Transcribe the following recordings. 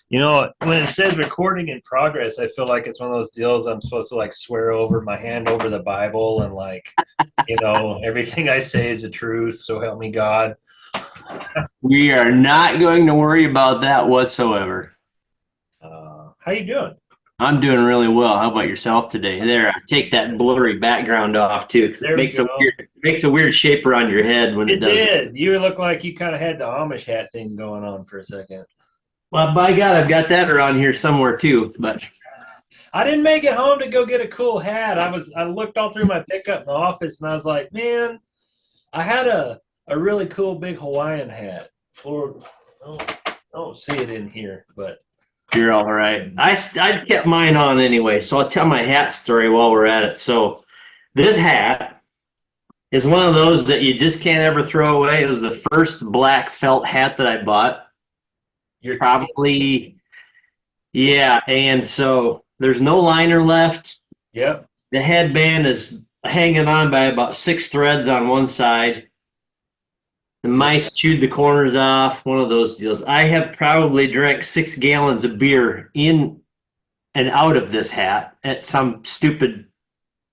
You know, when it says recording in progress, I feel like it's one of those deals I'm supposed to like swear over my hand over the Bible and everything I say is the truth. So help me God. We are not going to worry about that whatsoever. How you doing? I'm doing really well. How about yourself today? There, take that blurry background off too, 'cause it There we go. makes a weird shape around your head when it It does that. did. You look like you kind of had the Amish hat thing going on for a second. Well, by God, I've got that around here somewhere too. But I didn't make it home to go get a cool hat. I looked all through my pickup in the office and I was like, man, I had a really cool big Hawaiian hat. Florida. I don't see it in here, but you're all right. I kept mine on anyway, so I'll tell my hat story while we're at it. So this hat is one of those that you just can't ever throw away. It was the first black felt hat that I bought. you're Probably, yeah. And so there's no liner left. yep. The headband is hanging on by about 6 threads on one side. The mice chewed the corners off, one of those deals. I have probably drank 6 gallons of beer in and out of this hat at some stupid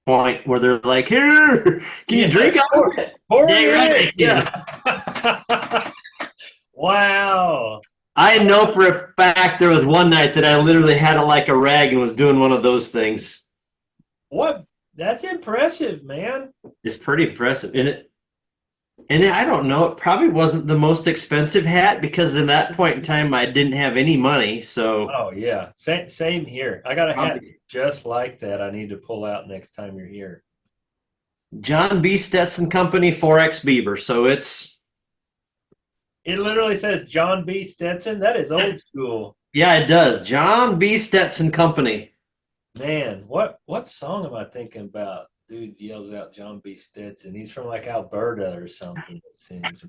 point where they're like, here, can you drink out of it? Pour Yeah, it right. in. Yeah. Wow. I know for a fact there was one night that I literally had it like a rag and was doing one of those things. What? That's impressive, man. It's pretty impressive. And I don't know, it probably wasn't the most expensive hat because in that point in time I didn't have any money. So Oh yeah. Same here. I got a hat probably just like that I need to pull out next time you're here. John B. Stetson Company 4X Beaver. So it's, It literally says John B. Stetson. That is old school. yeah, it does. John B. Stetson Company. Man, what song am I thinking about? Dude yells out John B. Stetson. He's from like Alberta or something. It seems.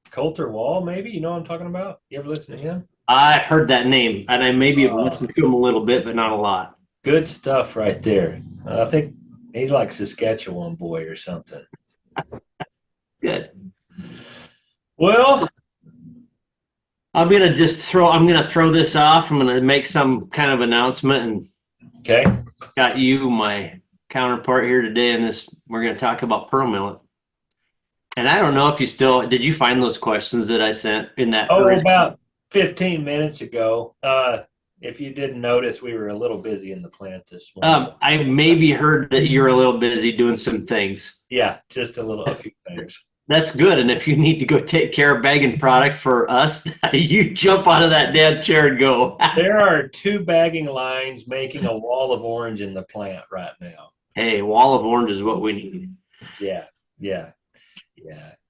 Coulter Wall, maybe. You know what I'm talking about? You ever listen to him? I've heard that name and I maybe have Oh, listened to him a little bit, but not a lot. good stuff right there. I think he's like Saskatchewan boy or something. Good. Well, I'm gonna throw this off. I'm gonna make some kind of announcement and okay. got you, my counterpart here today in this. We're gonna talk about pearl millet. And I don't know if did you find those questions that I sent in that? Oh, about 15 minutes ago. If you didn't notice, we were a little busy in the plant this morning. I maybe heard that you're a little busy doing some things. Yeah, just a few things. That's good. And if you need to go take care of bagging product for us, you jump out of that damn chair and go. There are 2 bagging lines making a wall of orange in the plant right now. Hey, wall of orange is what we need. Yeah.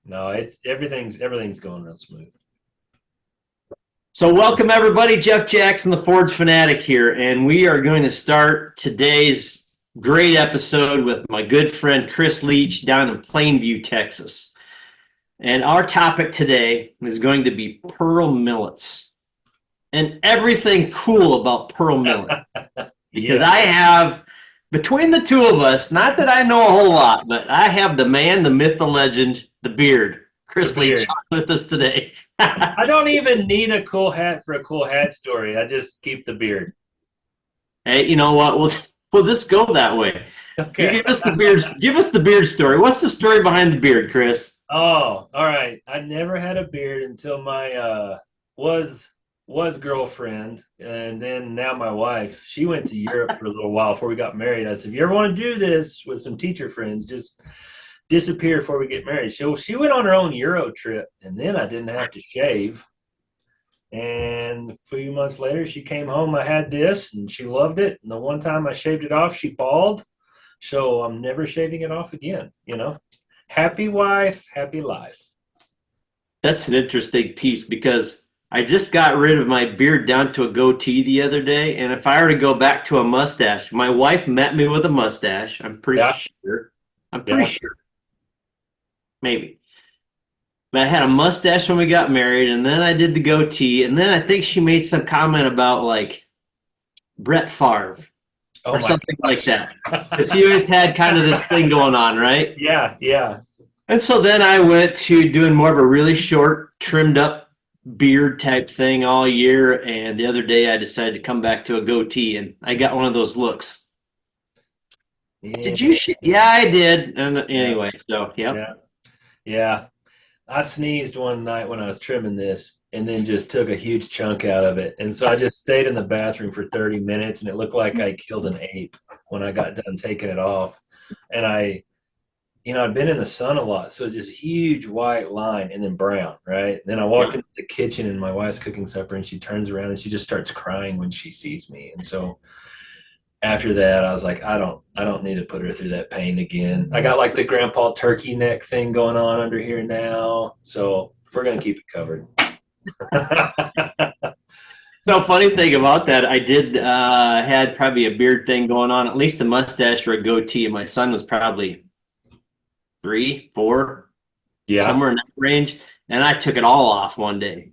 No, everything's going real smooth. So welcome everybody. Jeff Jackson, the Forge Fanatic here, and we are going to start today's great episode with my good friend Chris Leach down in Plainview, Texas. And our topic today is going to be pearl millets and everything cool about pearl millet. Because Yeah. I have, between the two of us, not that I know a whole lot, but I have the man, the myth, the legend, the beard, Chris Leach, with us today. I don't even need a cool hat for a cool hat story. I just keep the beard. Hey, you know what? We'll just go that way. Okay. You give us the beard story. What's the story behind the beard, Chris? Oh, all right. I never had a beard until my was girlfriend, and then now my wife. She went to Europe for a little while before we got married. I said, if you ever want to do this with some teacher friends, just disappear before we get married. So she went on her own Euro trip, and then I didn't have to shave. And a few months later, she came home. I had this, and she loved it. And the one time I shaved it off, she bald. So I'm never shaving it off again. Happy wife, happy life. That's an interesting piece because I just got rid of my beard down to a goatee the other day. And if I were to go back to a mustache, my wife met me with a mustache. I'm pretty sure. Maybe. But I had a mustache when we got married, and then I did the goatee, and then I think she made some comment about like Brett Favre or something like that. Because he always had kind of this thing going on, right? Yeah. And so then I went to doing more of a really short, trimmed up beard type thing all year, and the other day I decided to come back to a goatee, and I got one of those looks. Yeah, Did you? Yeah, I did. And yeah, anyway, so yep. yeah, yeah. I sneezed one night when I was trimming this and then just took a huge chunk out of it. And so I just stayed in the bathroom for 30 minutes and it looked like I killed an ape when I got done taking it off. And I'd been in the sun a lot. So it's just a huge white line and then brown, right? And then I walked Yep. into the kitchen and my wife's cooking supper and she turns around and she just starts crying when she sees me. And so after that, I was like, I don't need to put her through that pain again. I got like the grandpa turkey neck thing going on under here now, so we're gonna keep it covered. So funny thing about that, I did had probably a beard thing going on, at least a mustache or a goatee, and my son was probably 3, 4, Yeah. somewhere in that range, and I took it all off one day.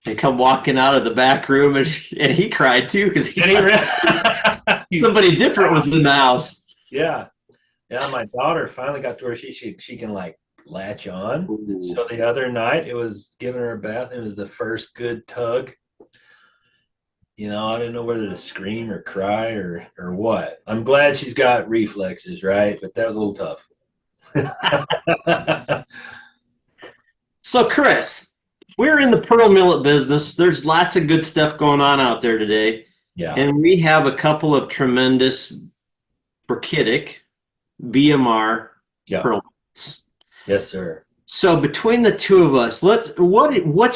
And come walking out of the back room, and he cried too because he somebody different was in the house. Yeah, yeah. My daughter finally got to where she can like latch on. Ooh. So the other night, it was giving her a bath. It was the first good tug. I didn't know whether to scream or cry or what. I'm glad she's got reflexes, right? But that was a little tough. So, Chris, we're in the pearl millet business. There's lots of good stuff going on out there today. Yeah. And we have a couple of tremendous Burkitic BMR Yeah. pearl millets. Yes, sir. So between the two of us, what's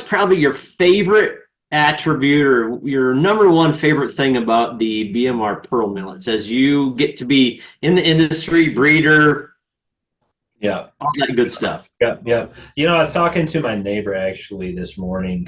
probably your favorite attribute or your number one favorite thing about the BMR pearl millets as you get to be in the industry, breeder, Yeah. all that good stuff? Yeah. Yeah. I was talking to my neighbor actually this morning,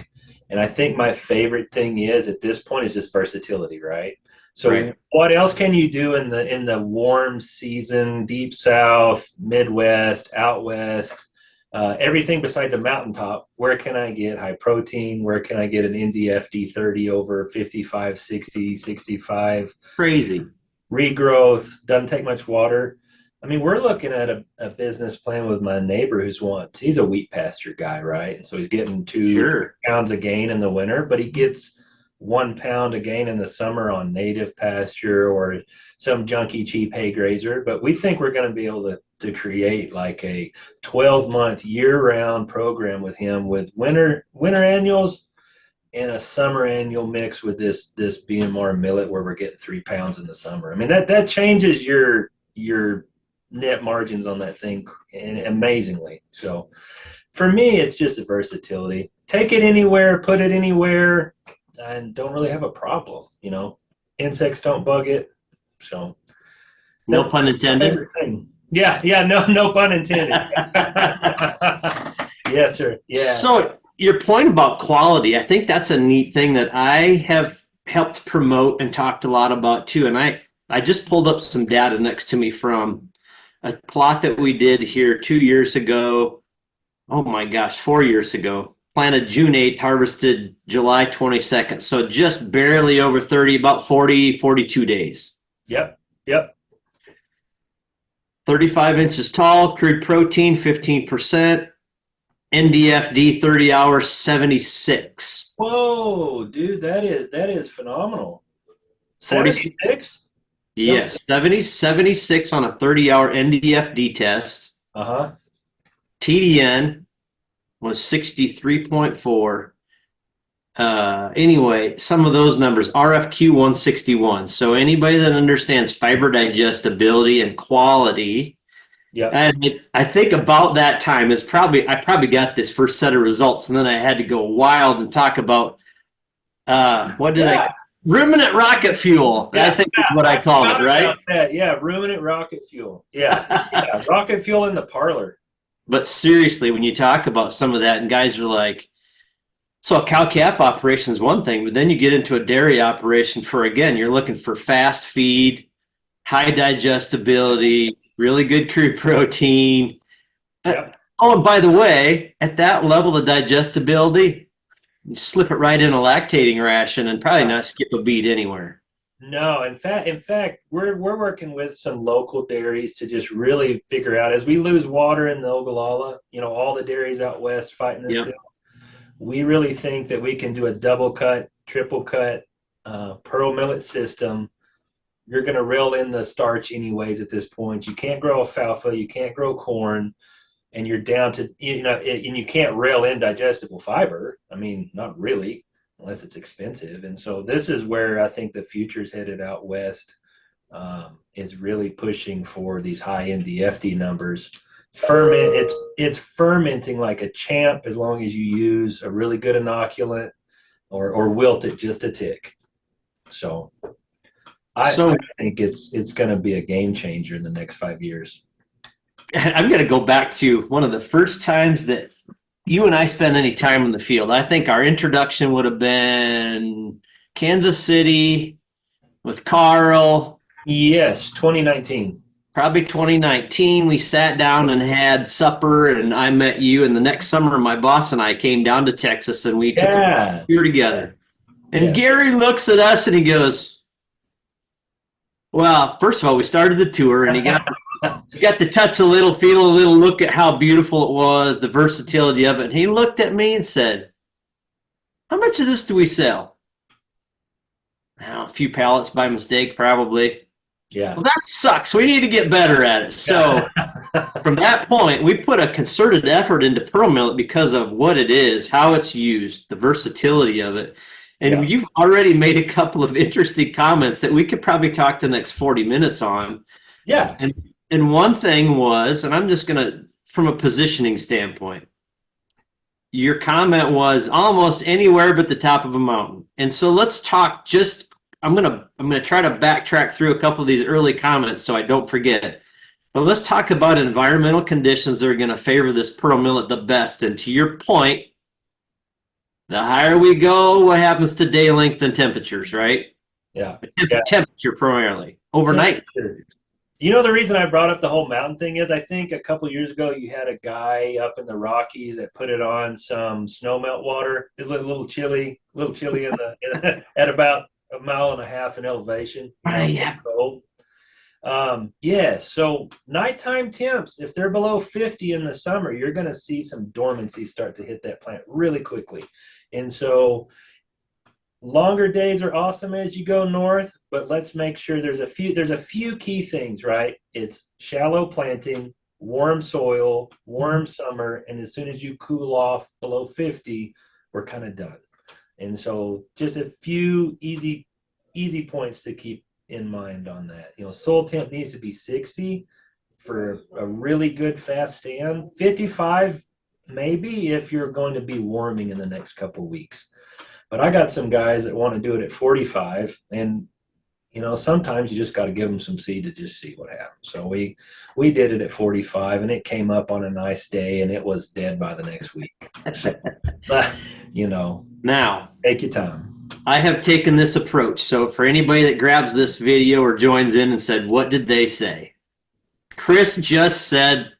and I think my favorite thing is at this point is just versatility, right? So Right. what else can you do in the warm season, deep south, Midwest, out west, everything besides the mountaintop? Where can I get high protein? Where can I get an NDFD 30 over 55, 60, 65? Crazy. Regrowth, doesn't take much water. I mean, we're looking at a business plan with my neighbor he's a wheat pasture guy, right? And so he's getting 2 Sure. pounds a gain in the winter, but he gets 1 pound a gain in the summer on native pasture or some junky cheap hay grazer. But we think we're going to be able to create like a 12-month year-round program with him with winter annuals and a summer annual mix with this BMR millet where we're getting 3 pounds in the summer. I mean, that changes your net margins on that thing amazingly. So for me, it's just a versatility. Take it anywhere, put it anywhere, and don't really have a problem. Insects don't bug it. So No pun intended. Yeah, no pun intended. Yes, sir. Yeah. So your point about quality, I think that's a neat thing that I have helped promote and talked a lot about too. And I just pulled up some data next to me from a plot that we did here 2 years ago. Oh my gosh, 4 years ago. Planted June 8th, harvested July 22nd. So just barely over 30, about 40, 42 days. Yep. 35 inches tall, crude protein 15%, NDFD 30 hours 76. Whoa, dude, that is phenomenal. 40 76? Yes, 76 on a 30-hour NDFD test. Uh-huh. TDN was 63.4. Anyway, some of those numbers, RFQ 161. So anybody that understands fiber digestibility and quality, Yeah. and I think about that time is I probably got this first set of results, and then I had to go wild and talk about ruminant rocket fuel. Yeah, I think is what I called it, right? Yeah, ruminant rocket fuel. Yeah, rocket fuel in the parlor. But seriously, when you talk about some of that, and guys are like, so a cow-calf operation is one thing, but then you get into a dairy operation you're looking for fast feed, high digestibility, really good crude protein. Yep. And by the way, at that level of digestibility, you slip it right in a lactating ration and probably not skip a beat anywhere. No, in fact, we're working with some local dairies to just really figure out as we lose water in the Ogallala, all the dairies out west fighting this Yep. deal. we really think that we can do a double cut, triple cut pearl millet system. You're going to rail in the starch anyways at this point. You can't grow alfalfa, you can't grow corn, and you're down to, and you can't rail in digestible fiber. I mean, not really, unless it's expensive. And so this is where I think the future's headed out west, is really pushing for these high end DFD numbers. It's fermenting like a champ as long as you use a really good inoculant or wilt it just a tick. So I think it's going to be a game changer in the next 5 years. I'm going to go back to one of the first times that you and I spent any time in the field. I think our introduction would have been Kansas City with Carl. Yes, 2019. Probably 2019. We sat down and had supper, and I met you. And the next summer, my boss and I came down to Texas, and we took a tour together. And Gary looks at us, and he goes, well, first of all, we started the tour, and he got to touch a little, feel a little, look at how beautiful it was, the versatility of it. And he looked at me and said, how much of this do we sell? A few pallets by mistake, probably. Yeah. Well, that sucks. We need to get better at it. So from that point, we put a concerted effort into pearl millet because of what it is, how it's used, the versatility of it. And you've already made a couple of interesting comments that we could probably talk the next 40 minutes on. Yeah. And one thing was, and I'm just going to, from a positioning standpoint, your comment was almost anywhere but the top of a mountain. And so let's talk I'm gonna try to backtrack through a couple of these early comments so I don't forget. But let's talk about environmental conditions that are going to favor this pearl millet the best. And to your point, the higher we go, what happens to day length and temperatures, right? Yeah. Temperature primarily. Overnight. You know, the reason I brought up the whole mountain thing is I think a couple years ago you had a guy up in the Rockies that put it on some snow melt water. It's a little chilly at about 1.5 miles in elevation. Yeah. Cold. So nighttime temps, if they're below 50 in the summer, you're going to see some dormancy start to hit that plant really quickly. And so longer days are awesome as you go north, but let's make sure there's a few key things, right? It's shallow planting, warm soil, warm summer, and as soon as you cool off below 50, we're kind of done. And so just a few easy points to keep in mind on that. Soil temp needs to be 60 for a really good fast stand. 55 maybe if you're going to be warming in the next couple of weeks. But I got some guys that want to do it at 45, and sometimes you just got to give them some seed to just see what happens. So we did it at 45, and it came up on a nice day, and it was dead by the next week. Now take your time. I have taken this approach. So for anybody that grabs this video or joins in and said, what did they say? Chris just said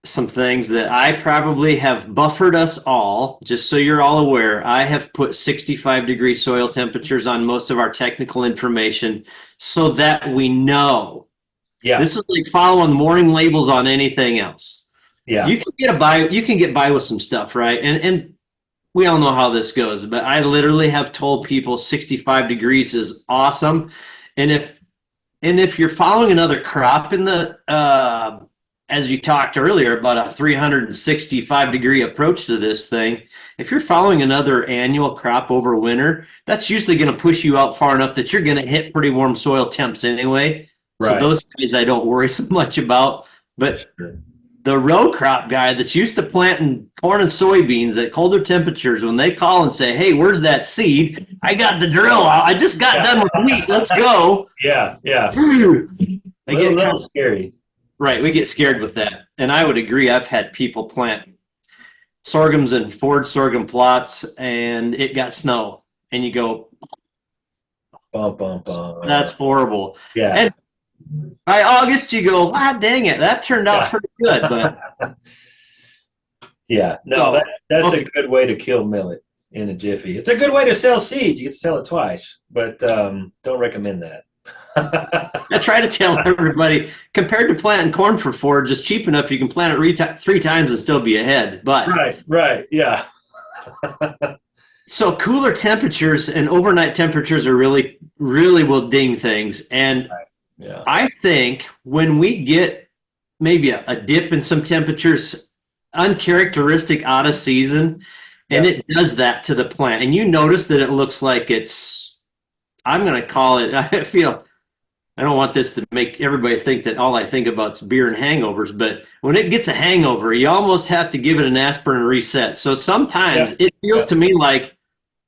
some things that I probably have buffered us all. Just so you're all aware, I have put 65-degree soil temperatures on most of our technical information so that we know. Yeah. This is like following morning labels on anything else. Yeah. You can get by with some stuff, right? And we all know how this goes, but I literally have told people 65 degrees is awesome. And if you're following another crop in the as you talked earlier about a 365-degree approach to this thing, if you're following another annual crop over winter, that's usually going to push you out far enough that you're going to hit pretty warm soil temps anyway. Right. So those guys I don't worry so much about. But the row crop guy that's used to planting corn and soybeans at colder temperatures, when they call and say, hey, where's that seed? I got the drill out. I just got done with wheat. Let's go. Yeah. They get a little scary. Right, we get scared with that. And I would agree. I've had people plant sorghums and forage sorghum plots, and it got snow. And you go, that's horrible. Yeah. And by August, you go, dang it, that turned out pretty good. But yeah, no, that's a good way to kill millet in a jiffy. It's a good way to sell seed. You can sell it twice, but don't recommend that. I try to tell everybody, compared to planting corn for forage, it's cheap enough you can plant it 3 times and still be ahead. But Right, yeah. so cooler temperatures and overnight temperatures are really, really will ding things. And Yeah. I think when we get maybe a dip in some temperatures, uncharacteristic out of season, and it does that to the plant. And you notice that it looks like I'm going to call it, I don't want this to make everybody think that all I think about is beer and hangovers, but when it gets a hangover, you almost have to give it an aspirin and reset. So sometimes it feels to me like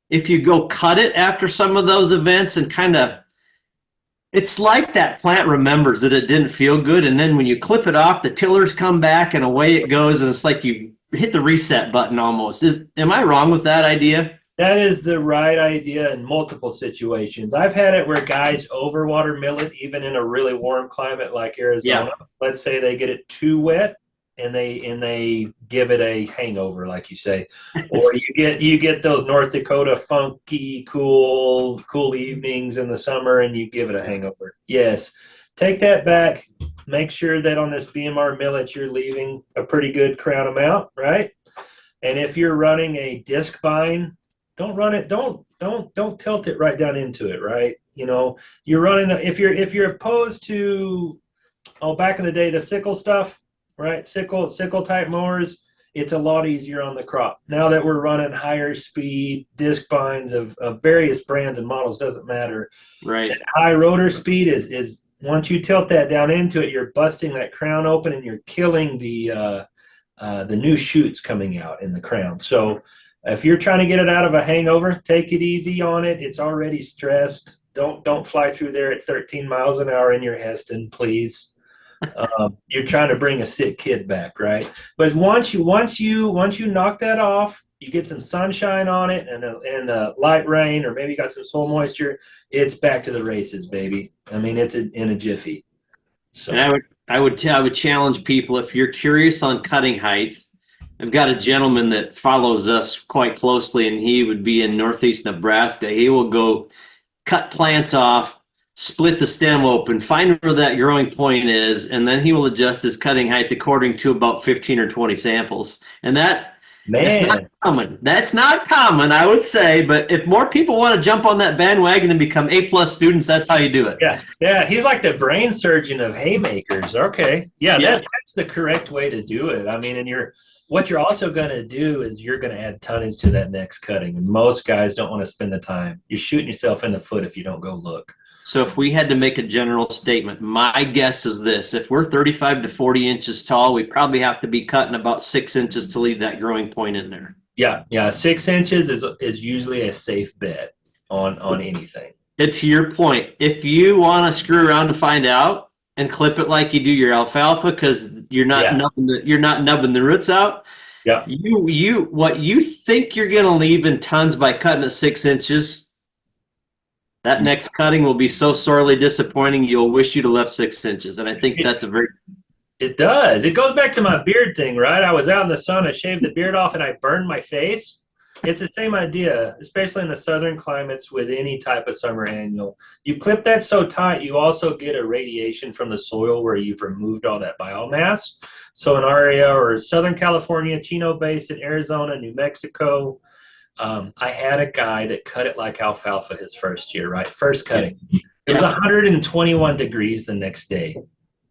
if you go cut it after some of those events and kind of, it's like that plant remembers that it didn't feel good. And then when you clip it off, the tillers come back and away it goes. And it's like you hit the reset button almost. Am I wrong with that idea? That is the right idea in multiple situations. I've had it where guys overwater millet, even in a really warm climate like Arizona. Yeah. Let's say they get it too wet, and they give it a hangover, like you say, or you get those North Dakota funky, cool evenings in the summer, and you give it a hangover. Yes, take that back. Make sure that on this BMR millet you're leaving a pretty good crown amount, right? And if you're running a disc bind, don't run it. Don't tilt it right down into it, right? You know, you're running if you're opposed to back in the day the sickle stuff, right? Sickle type mowers, it's a lot easier on the crop. Now that we're running higher speed disc binds of various brands and models, doesn't matter. Right. And high rotor speed is once you tilt that down into it, you're busting that crown open and you're killing the new shoots coming out in the crown. So if you're trying to get it out of a hangover, take it easy on it. It's already stressed. Don't fly through there at 13 miles an hour in your Heston, please. You're trying to bring a sick kid back, right? But once you knock that off, you get some sunshine on it and light rain, or maybe you got some soil moisture. It's back to the races, baby. I mean, it's in a jiffy. So and I would challenge people, if you're curious on cutting height. I've got a gentleman that follows us quite closely, and he would be in northeast Nebraska. He will go cut plants off, split the stem open, find where that growing point is, and then he will adjust his cutting height according to about 15 or 20 samples. And that's not common. That's not common, I would say, but if more people want to jump on that bandwagon and become A+ students, that's how you do it. Yeah, he's like the brain surgeon of haymakers. Okay. Yeah. That's the correct way to do it. I mean, what you're also going to do is you're going to add tonnage to that next cutting. And most guys don't want to spend the time. You're shooting yourself in the foot if you don't go look. So if we had to make a general statement, my guess is this: if we're 35 to 40 inches tall, we probably have to be cutting about 6 inches to leave that growing point in there. Yeah. 6 inches is usually a safe bet on anything. And to your point, if you want to screw around to find out and clip it like you do your alfalfa, because you're not nubbing the roots out. Yeah. What you think you're going to leave in tons by cutting it 6 inches, that next cutting will be so sorely disappointing you'll wish you'd have left 6 inches. And I think that's It does. It goes back to my beard thing, right? I was out in the sun, I shaved the beard off, and I burned my face. It's the same idea, especially in the southern climates with any type of summer annual. You clip that so tight, you also get a radiation from the soil where you've removed all that biomass. So in our area, or Southern California, Chino Basin, Arizona, New Mexico, I had a guy that cut it like alfalfa his first year, right? First cutting. It was 121 degrees the next day.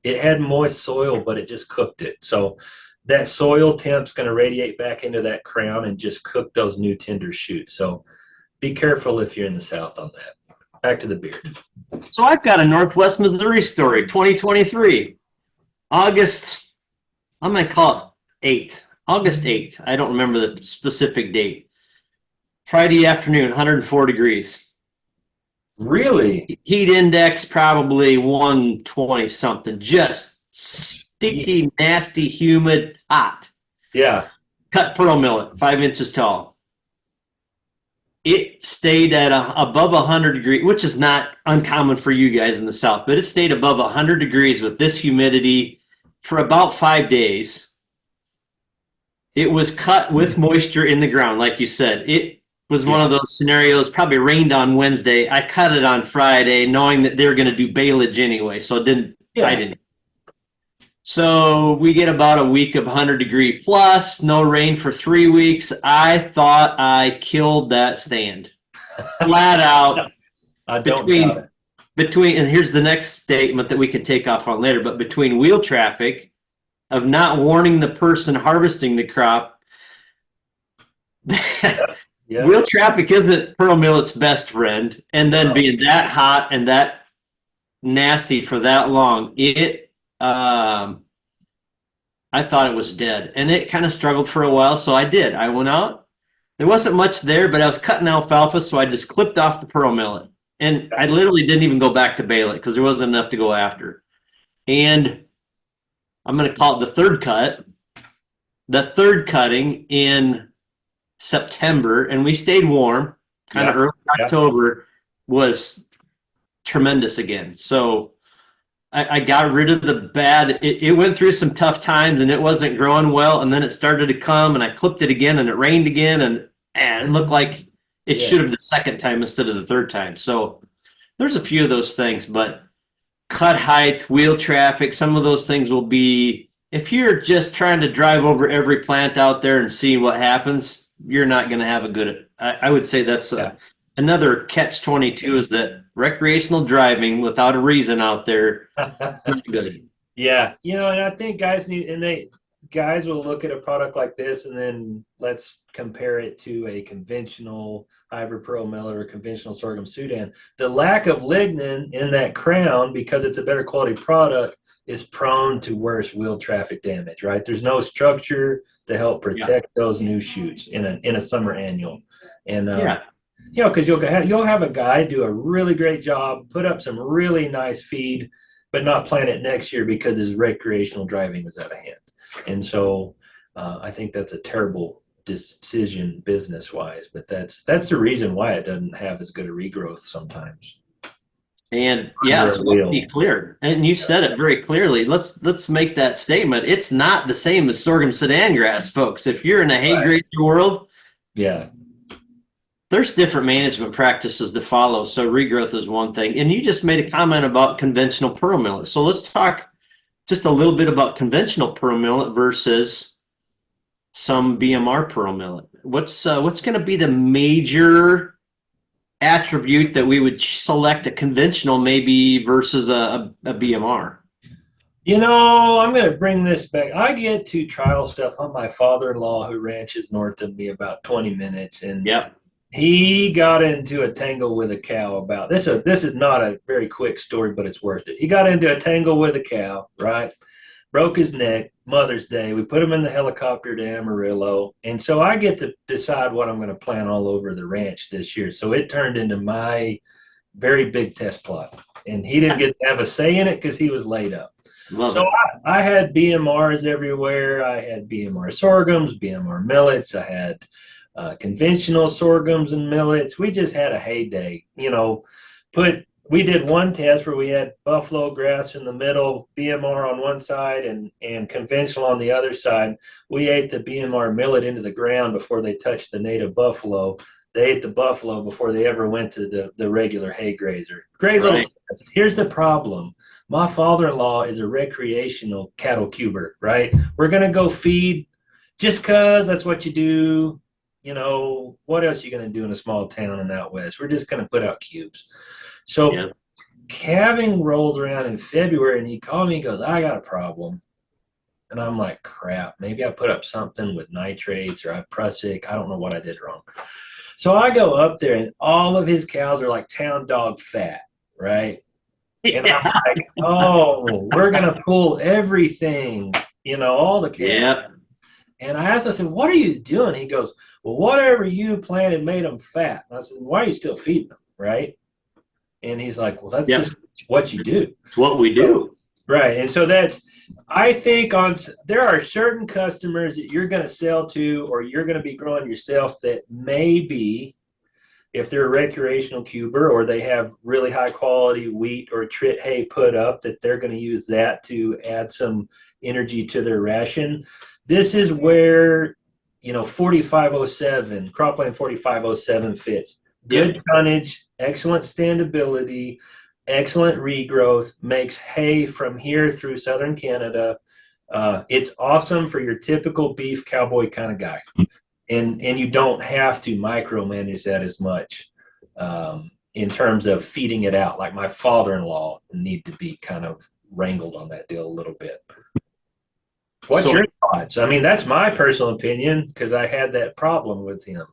It had moist soil, but it just cooked it. So that soil temp's going to radiate back into that crown and just cook those new tender shoots. So be careful if you're in the South on that. Back to the beard. So I've got a Northwest Missouri story, 2023. August, I'm going to call it 8th. August 8th. I don't remember the specific date. Friday afternoon, 104 degrees. Really? Heat index probably 120 something. Just sticky, nasty, humid, hot. Yeah. Cut pearl millet, 5 inches tall. It stayed at above 100 degrees, which is not uncommon for you guys in the South, but it stayed above 100 degrees with this humidity for about 5 days. It was cut with moisture in the ground, like you said. was one Yeah. of those scenarios. Probably rained on Wednesday. I cut it on Friday, knowing that they were going to do baleage anyway. So it didn't. I Yeah. didn't. So we get about a week of 100-degree plus, no rain for 3 weeks. I thought I killed that stand, flat out. I don't doubt Between it. and here's the next statement that we can take off on later. But between wheel traffic of not warning the person harvesting the crop. Yeah. Wheel traffic isn't pearl millet's best friend, and then being that hot and that nasty for that long, I thought it was dead, and it kind of struggled for a while. So I did. I went out. There wasn't much there, but I was cutting alfalfa, so I just clipped off the pearl millet, and I literally didn't even go back to bale it because there wasn't enough to go after. And I'm going to call it the third cut. The third cutting in September, and we stayed warm, kind of early October, was tremendous again. So I got rid of the bad. It went through some tough times, and it wasn't growing well, and then it started to come, and I clipped it again, and it rained again, and it looked like it should have the second time instead of the third time. So there's a few of those things, but cut height, wheel traffic, some of those things will be, if you're just trying to drive over every plant out there and see what happens, you're not going to have a good, I would say that's another catch-22 is that recreational driving without a reason out there is not good. Yeah. And I think guys guys will look at a product like this and then let's compare it to a conventional hybrid pearl millet or conventional sorghum Sudan. The lack of lignin in that crown, because it's a better quality product, is prone to worse wheel traffic damage, right? There's no structure to help protect those new shoots in a summer annual. And because you'll have a guy do a really great job, put up some really nice feed, but not plant it next year because his recreational driving is out of hand. And so I think that's a terrible decision business wise, but that's the reason why it doesn't have as good a regrowth sometimes. And so let's be clear. And you said it very clearly. Let's make that statement. It's not the same as sorghum Sudan grass, folks. If you're in a hay grader world, there's different management practices to follow. So regrowth is one thing. And you just made a comment about conventional pearl millet. So let's talk just a little bit about conventional pearl millet versus some BMR pearl millet. What's going to be the major attribute that we would select a conventional maybe versus a BMR? I'm going to bring this back. I get to trial stuff on my father-in-law who ranches north of me about 20 minutes. And he got into a tangle with a cow about this. This is not a very quick story, but it's worth it. He got into a tangle with a cow, right? Broke his neck, Mother's Day. We put him in the helicopter to Amarillo. And so I get to decide what I'm going to plant all over the ranch this year. So it turned into my very big test plot. And he didn't get to have a say in it because he was laid up. I had BMRs everywhere. I had BMR sorghums, BMR millets. I had conventional sorghums and millets. We just had a heyday. We did one test where we had buffalo grass in the middle, BMR on one side and conventional on the other side. We ate the BMR millet into the ground before they touched the native buffalo. They ate the buffalo before they ever went to the regular hay grazer. Great little test. Here's the problem. My father-in-law is a recreational cattle cuber, right? We're going to go feed just because that's what you do. What else are you going to do in a small town in out west? We're just going to put out cubes. So calving rolls around in February, and he called me. He goes, I got a problem. And I'm like, crap, maybe I put up something with nitrates or I prussic. I don't know what I did wrong. So I go up there, and all of his cows are like town dog fat, right? And I'm like, oh, we're going to pull everything, all the cows. And I asked, I said, what are you doing? He goes, well, whatever you planted made them fat. And I said, why are you still feeding them, right? And he's like, well, that's just what you do. It's what we do. Right. And so I think there are certain customers that you're going to sell to or you're going to be growing yourself that maybe if they're a recreational cuber or they have really high quality wheat or trit hay put up, that they're going to use that to add some energy to their ration. This is where 4507, cropland 4507 fits. Good tonnage, excellent standability, excellent regrowth, makes hay from here through southern Canada. It's awesome for your typical beef cowboy kind of guy. And you don't have to micromanage that as much in terms of feeding it out. Like my father-in-law need to be kind of wrangled on that deal a little bit. What's your thoughts? I mean, that's my personal opinion because I had that problem with him.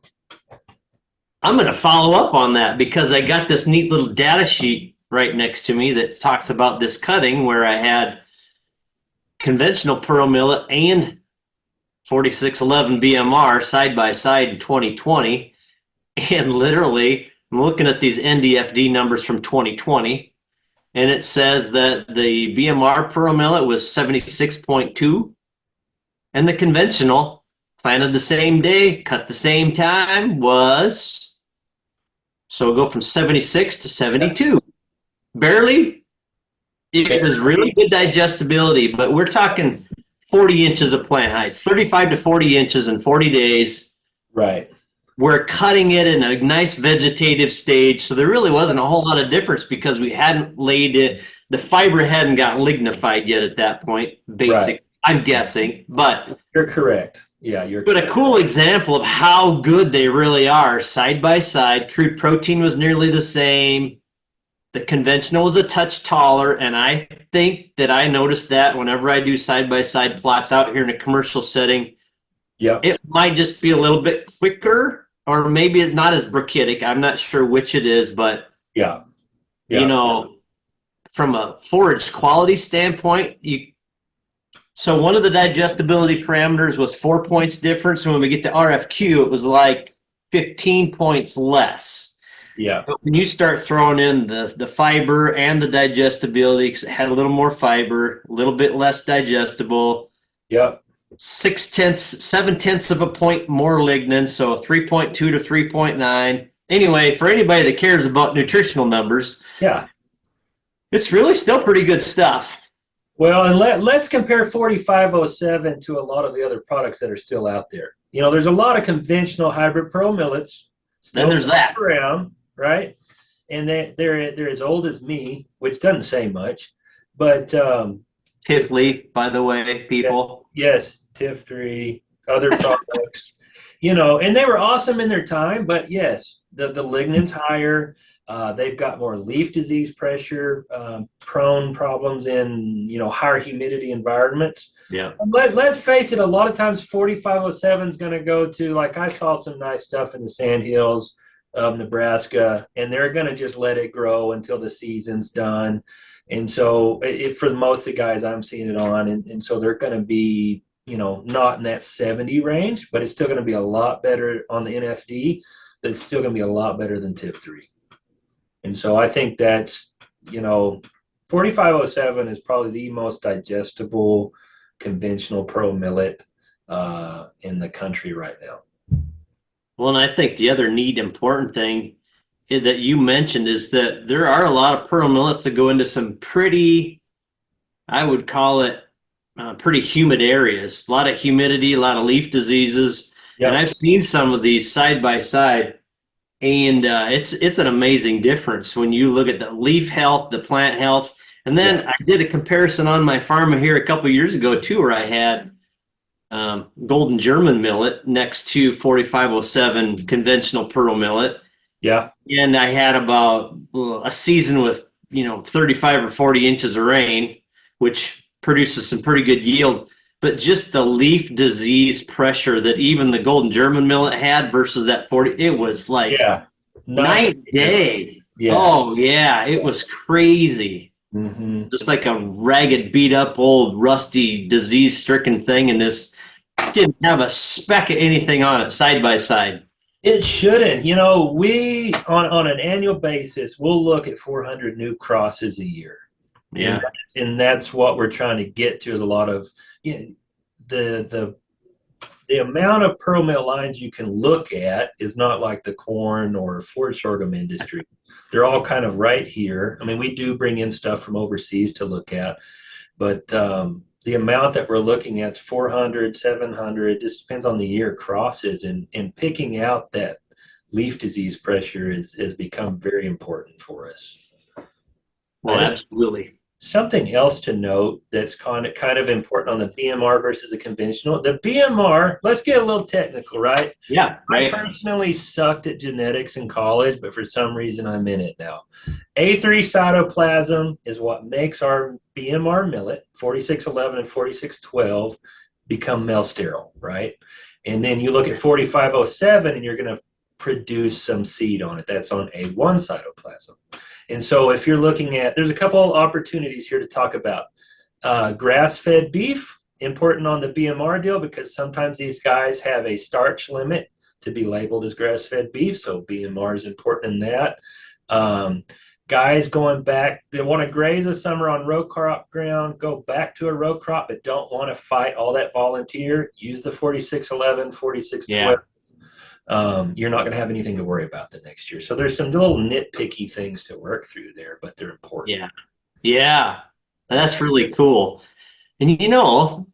I'm going to follow up on that because I got this neat little data sheet right next to me that talks about this cutting where I had conventional pearl millet and 4611 BMR side by side in 2020. And literally, I'm looking at these NDFD numbers from 2020, and it says that the BMR pearl millet was 76.2, and the conventional, planted the same day, cut the same time, was, so we'll go from 76 to 72. Barely. It was really good digestibility, but we're talking 40 inches of plant height, 35 to 40 inches in 40 days. Right. We're cutting it in a nice vegetative stage, so there really wasn't a whole lot of difference because we hadn't laid it. The fiber hadn't gotten lignified yet at that point, basic. Right. I'm guessing, but you're correct. Yeah, you're correct. But a cool example of how good they really are side by side. Crude protein was nearly the same. The conventional was a touch taller, and I think that I noticed that whenever I do side-by-side plots out here in a commercial setting, it might just be a little bit quicker, or maybe it's not as brachytic. I'm not sure which it is, but you know, from a forage quality standpoint, so one of the digestibility parameters was 4 points difference, and when we get to RFQ, it was like 15 points less. Yeah. But when you start throwing in the fiber and the digestibility, because it had a little more fiber, a little bit less digestible. Yep. 7/10 of a point more lignin, so 3.2 to 3.9. Anyway, for anybody that cares about nutritional numbers, it's really still pretty good stuff. Well, and let's compare 4507 to a lot of the other products that are still out there. You know, there's a lot of conventional hybrid pearl millets still there's that around, right? And they're as old as me, which doesn't say much, but Tifley, by the way, people. Yes, TIF3, other products, you know, and they were awesome in their time, but yes, the lignin's higher. They've got more leaf disease pressure, prone problems in, you know, higher humidity environments. Yeah. Let's face it, a lot of times 4507 is going to go to, like I saw some nice stuff in the Sandhills of Nebraska, and they're going to just let it grow until the season's done. And so for most of the guys I'm seeing it on, and so they're going to be, you know, not in that 70 range, but it's still going to be a lot better on the NFD. But it's still going to be a lot better than TIF3. And so I think that's, you know, 4507 is probably the most digestible conventional pearl millet in the country right now. Well, and I think the other neat important thing that you mentioned is that there are a lot of pearl millets that go into some pretty, I would call it, pretty humid areas. A lot of humidity, a lot of leaf diseases. Yep. And I've seen some of these side by side. And it's an amazing difference when you look at the leaf health, the plant health. And then I did a comparison on my farm here a couple of years ago, too, where I had golden German millet next to 4507 conventional pearl millet. Yeah. And I had about a season with, you know, 35 or 40 inches of rain, which produces some pretty good yield. But just the leaf disease pressure that even the golden German millet had versus that 40, it was like night and day. Yeah. Oh, yeah, it was crazy. Mm-hmm. Just like a ragged, beat-up, old, rusty, disease-stricken thing, and this didn't have a speck of anything on it side by side. It shouldn't. You know, we, on an annual basis, we'll look at 400 new crosses a year. Yeah. And that's what we're trying to get to, is a lot of, you know, the amount of pearl mill lines you can look at is not like the corn or forage sorghum industry. They're all kind of right here. I mean, we do bring in stuff from overseas to look at, but the amount that we're looking at is 400, 700. Just depends on the year crosses, and picking out that leaf disease pressure has become very important for us. Well, I think absolutely. something else to note that's kind of important on the BMR versus the conventional. The BMR, let's get a little technical, right? Yeah, I right. personally sucked at genetics in college, but for some reason I'm in it now. A3 cytoplasm is what makes our BMR millet, 4611 and 4612, become male sterile, right? And then you look at 4507 and you're going to produce some seed on it. That's on A1 cytoplasm. And so if you're looking at, there's a couple opportunities here to talk about. Grass-fed beef, important on the BMR deal because sometimes these guys have a starch limit to be labeled as grass-fed beef, so BMR is important in that. Guys going back, they want to graze a summer on row crop ground, go back to a row crop, but don't want to fight all that volunteer, use the 4611, 4612. You're not going to have anything to worry about the next year. So there's some little nitpicky things to work through there, but they're important. Yeah. Yeah. That's really cool. And you know,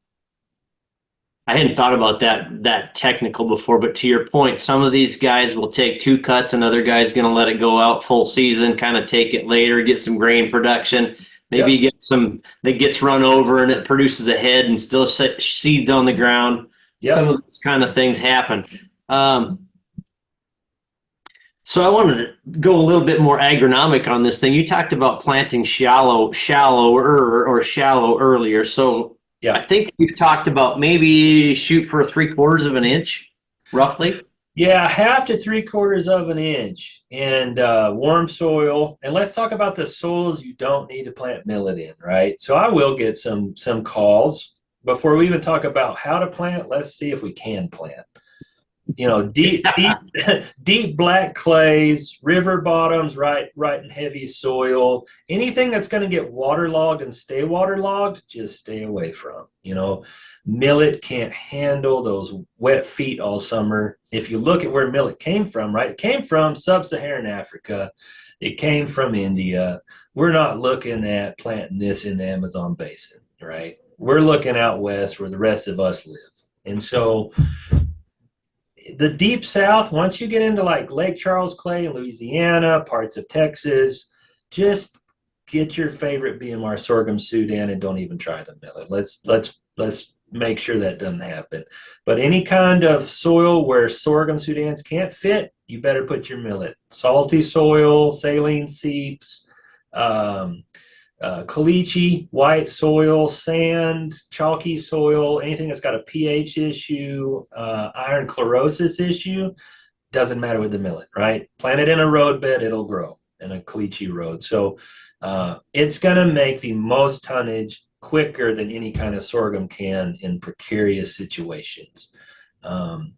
I hadn't thought about that technical before, but to your point, some of these guys will take two cuts, another guy's going to let it go out full season, kind of take it later, get some grain production. Maybe you get some that gets run over and it produces a head and still seeds on the ground. Yep. Some of those kind of things happen. So I wanted to go a little bit more agronomic on this thing. You talked about planting shallow earlier. So Yeah. I think we've talked about maybe shoot for 3/4 of an inch, roughly. Yeah, 1/2 to 3/4 of an inch, and warm soil. And let's talk about the soils you don't need to plant millet in, right? So I will get some calls before we even talk about how to plant. Let's see if we can plant. Deep black clays, river bottoms, right in heavy soil. Anything that's going to get waterlogged and stay waterlogged, just stay away from. Millet can't handle those wet feet all summer. If you look at where millet came from, right? It came from sub-Saharan Africa. It came from India. We're not looking at planting this in the Amazon basin, right? We're looking out west where the rest of us live. And so the deep south, once you get into like Lake Charles Clay in Louisiana, parts of Texas, just get your favorite BMR sorghum Sudan and don't even try the millet. Let's make sure that doesn't happen. But any kind of soil where sorghum Sudans can't fit, you better put your millet. Salty soil, saline seeps, caliche, white soil, sand, chalky soil, anything that's got a pH issue, iron chlorosis issue, doesn't matter with the millet, right? Plant it in a road bed, it'll grow in a caliche road. So it's going to make the most tonnage quicker than any kind of sorghum can in precarious situations.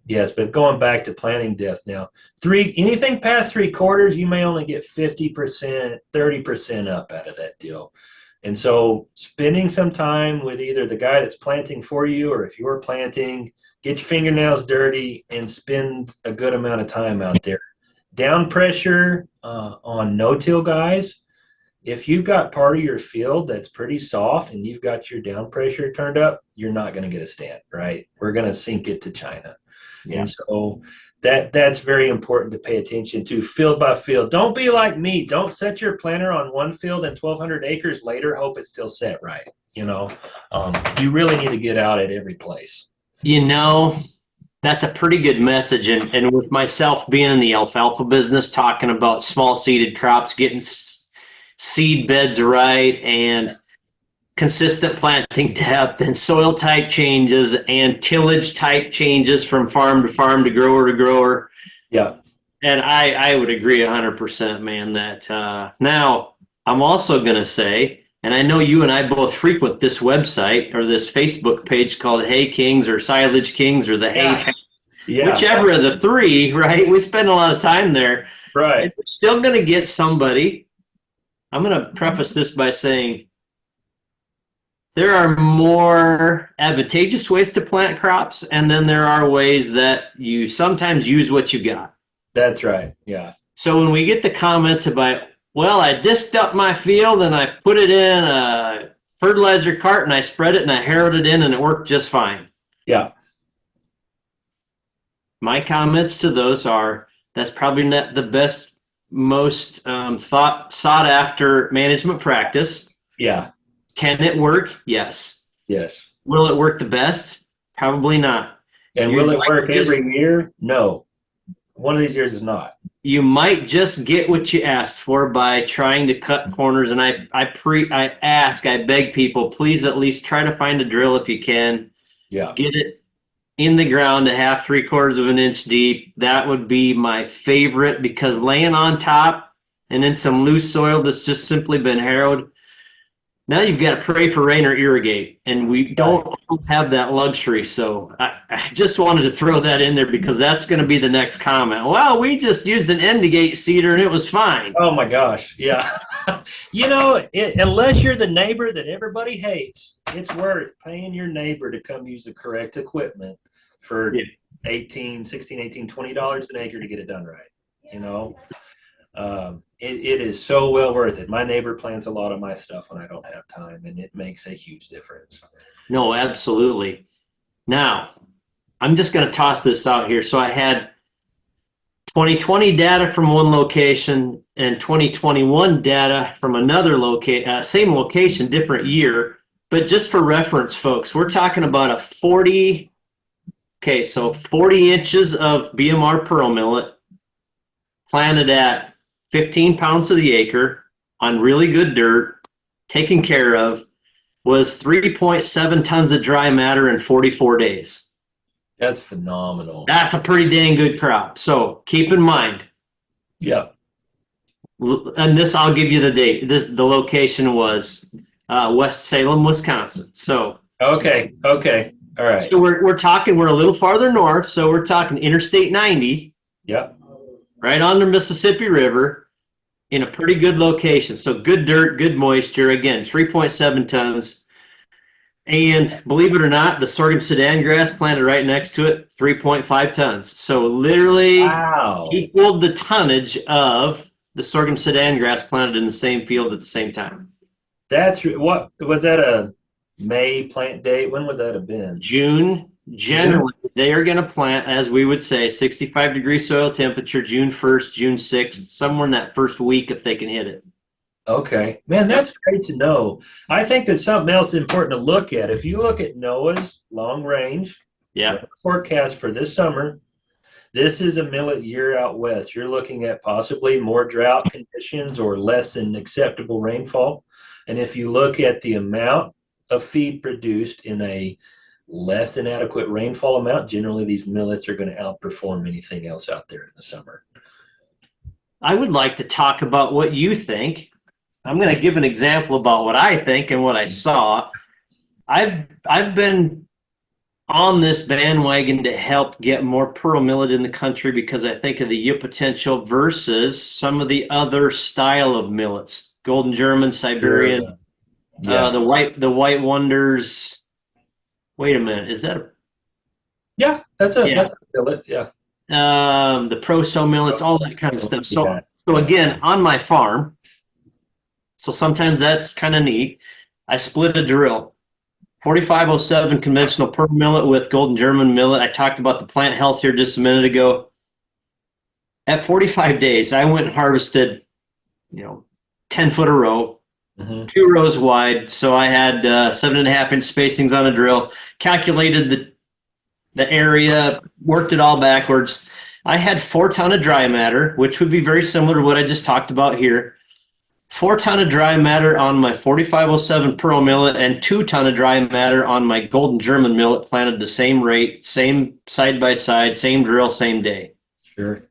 Yes, but going back to planting depth now, anything past 3/4, you may only get 50%, 30% up out of that deal. And so spending some time with either the guy that's planting for you, or if you're planting, get your fingernails dirty and spend a good amount of time out there. Down pressure on no-till guys. If you've got part of your field that's pretty soft and you've got your down pressure turned up, you're not going to get a stand, right? We're going to sink it to China. Yeah. And so that's very important to pay attention to field by field. Don't be like me. Don't set your planter on one field and 1,200 acres later, hope it's still set right. You really need to get out at every place. That's a pretty good message. And with myself being in the alfalfa business, talking about small seeded crops, getting seed beds right, and consistent planting depth, and soil type changes, and tillage type changes from farm to farm to grower. Yeah. And I would agree 100%, man, that now I'm also going to say, and I know you and I both frequent this website or this Facebook page called Hay Kings or Silage Kings or the Hay, whichever of the three, right? We spend a lot of time there. Right. And we're still going to get somebody. I'm going to preface this by saying there are more advantageous ways to plant crops, and then there are ways that you sometimes use what you got. That's right. Yeah. So when we get the comments about, well, I disked up my field and I put it in a fertilizer cart, and I spread it and I harrowed it in, and it worked just fine. Yeah. My comments to those are that's probably not the best, most sought after management practice. Yeah. Can it work? Yes. Yes. Will it work the best? Probably not. And will it work every year? No. One of these years is not. You might just get what you asked for by trying to cut corners. And I beg people, please at least try to find a drill if you can. Yeah. Get it in the ground a half, 3/4 of an inch deep. That would be my favorite, because laying on top and in some loose soil that's just simply been harrowed, now you've got to pray for rain or irrigate, and we don't have that luxury. So I just wanted to throw that in there, because that's going to be the next comment. Well, we just used an Endigate seeder and it was fine. Oh my gosh. Yeah. Unless you're the neighbor that everybody hates, it's worth paying your neighbor to come use the correct equipment for $16, $18, $20 an acre to get it done right. It is so well worth it. My neighbor plants a lot of my stuff when I don't have time, and it makes a huge difference. No, absolutely. Now, I'm just going to toss this out here. So I had 2020 data from one location and 2021 data from another same location, different year. But just for reference, folks, we're talking about 40 inches of BMR pearl millet planted at 15 pounds to the acre on really good dirt, taken care of, was 3.7 tons of dry matter in 44 days. That's phenomenal. That's a pretty dang good crop. So keep in mind. Yeah. And this, I'll give you the date. The location was West Salem, Wisconsin. So okay. All right. So we're a little farther north. So we're talking Interstate 90. Yep. Right on the Mississippi River, in a pretty good location. So good dirt, good moisture. Again, 3.7 tons. And believe it or not, the sorghum Sudan grass planted right next to it, 3.5 tons. So literally equaled the tonnage of the sorghum Sudan grass planted in the same field at the same time. That's what was that, a May plant date? When would that have been? June. Generally, they are going to plant, as we would say, 65-degree soil temperature, June 1st, June 6th, somewhere in that first week if they can hit it. Okay. Man, that's great to know. I think that's something else important to look at. If you look at NOAA's long range forecast for this summer, this is a millet year out west. You're looking at possibly more drought conditions or less than acceptable rainfall. And if you look at the amount of feed produced in a less than adequate rainfall amount, generally these millets are going to outperform anything else out there in the summer. I would like to talk about what you think. I'm going to give an example about what I think and what I saw. I've been on this bandwagon to help get more pearl millet in the country because I think of the yield potential versus some of the other style of millets, Golden German, Siberian, the white wonders. Wait a minute, is that a? Yeah, that's a millet. Yeah. The pro-so millets, all that kind of stuff. So again, on my farm, so sometimes that's kind of neat. I split a drill, 4507 conventional pearl millet with Golden German millet. I talked about the plant health here just a minute ago. At 45 days, I went and harvested, 10 foot a row. 2 rows wide, so I had 7.5-inch spacings on a drill, calculated the area, worked it all backwards. I had 4 ton of dry matter, which would be very similar to what I just talked about here. 4 ton of dry matter on my 4507 pearl millet and 2 ton of dry matter on my Golden German millet, planted the same rate, same side by side, same drill, same day. Sure.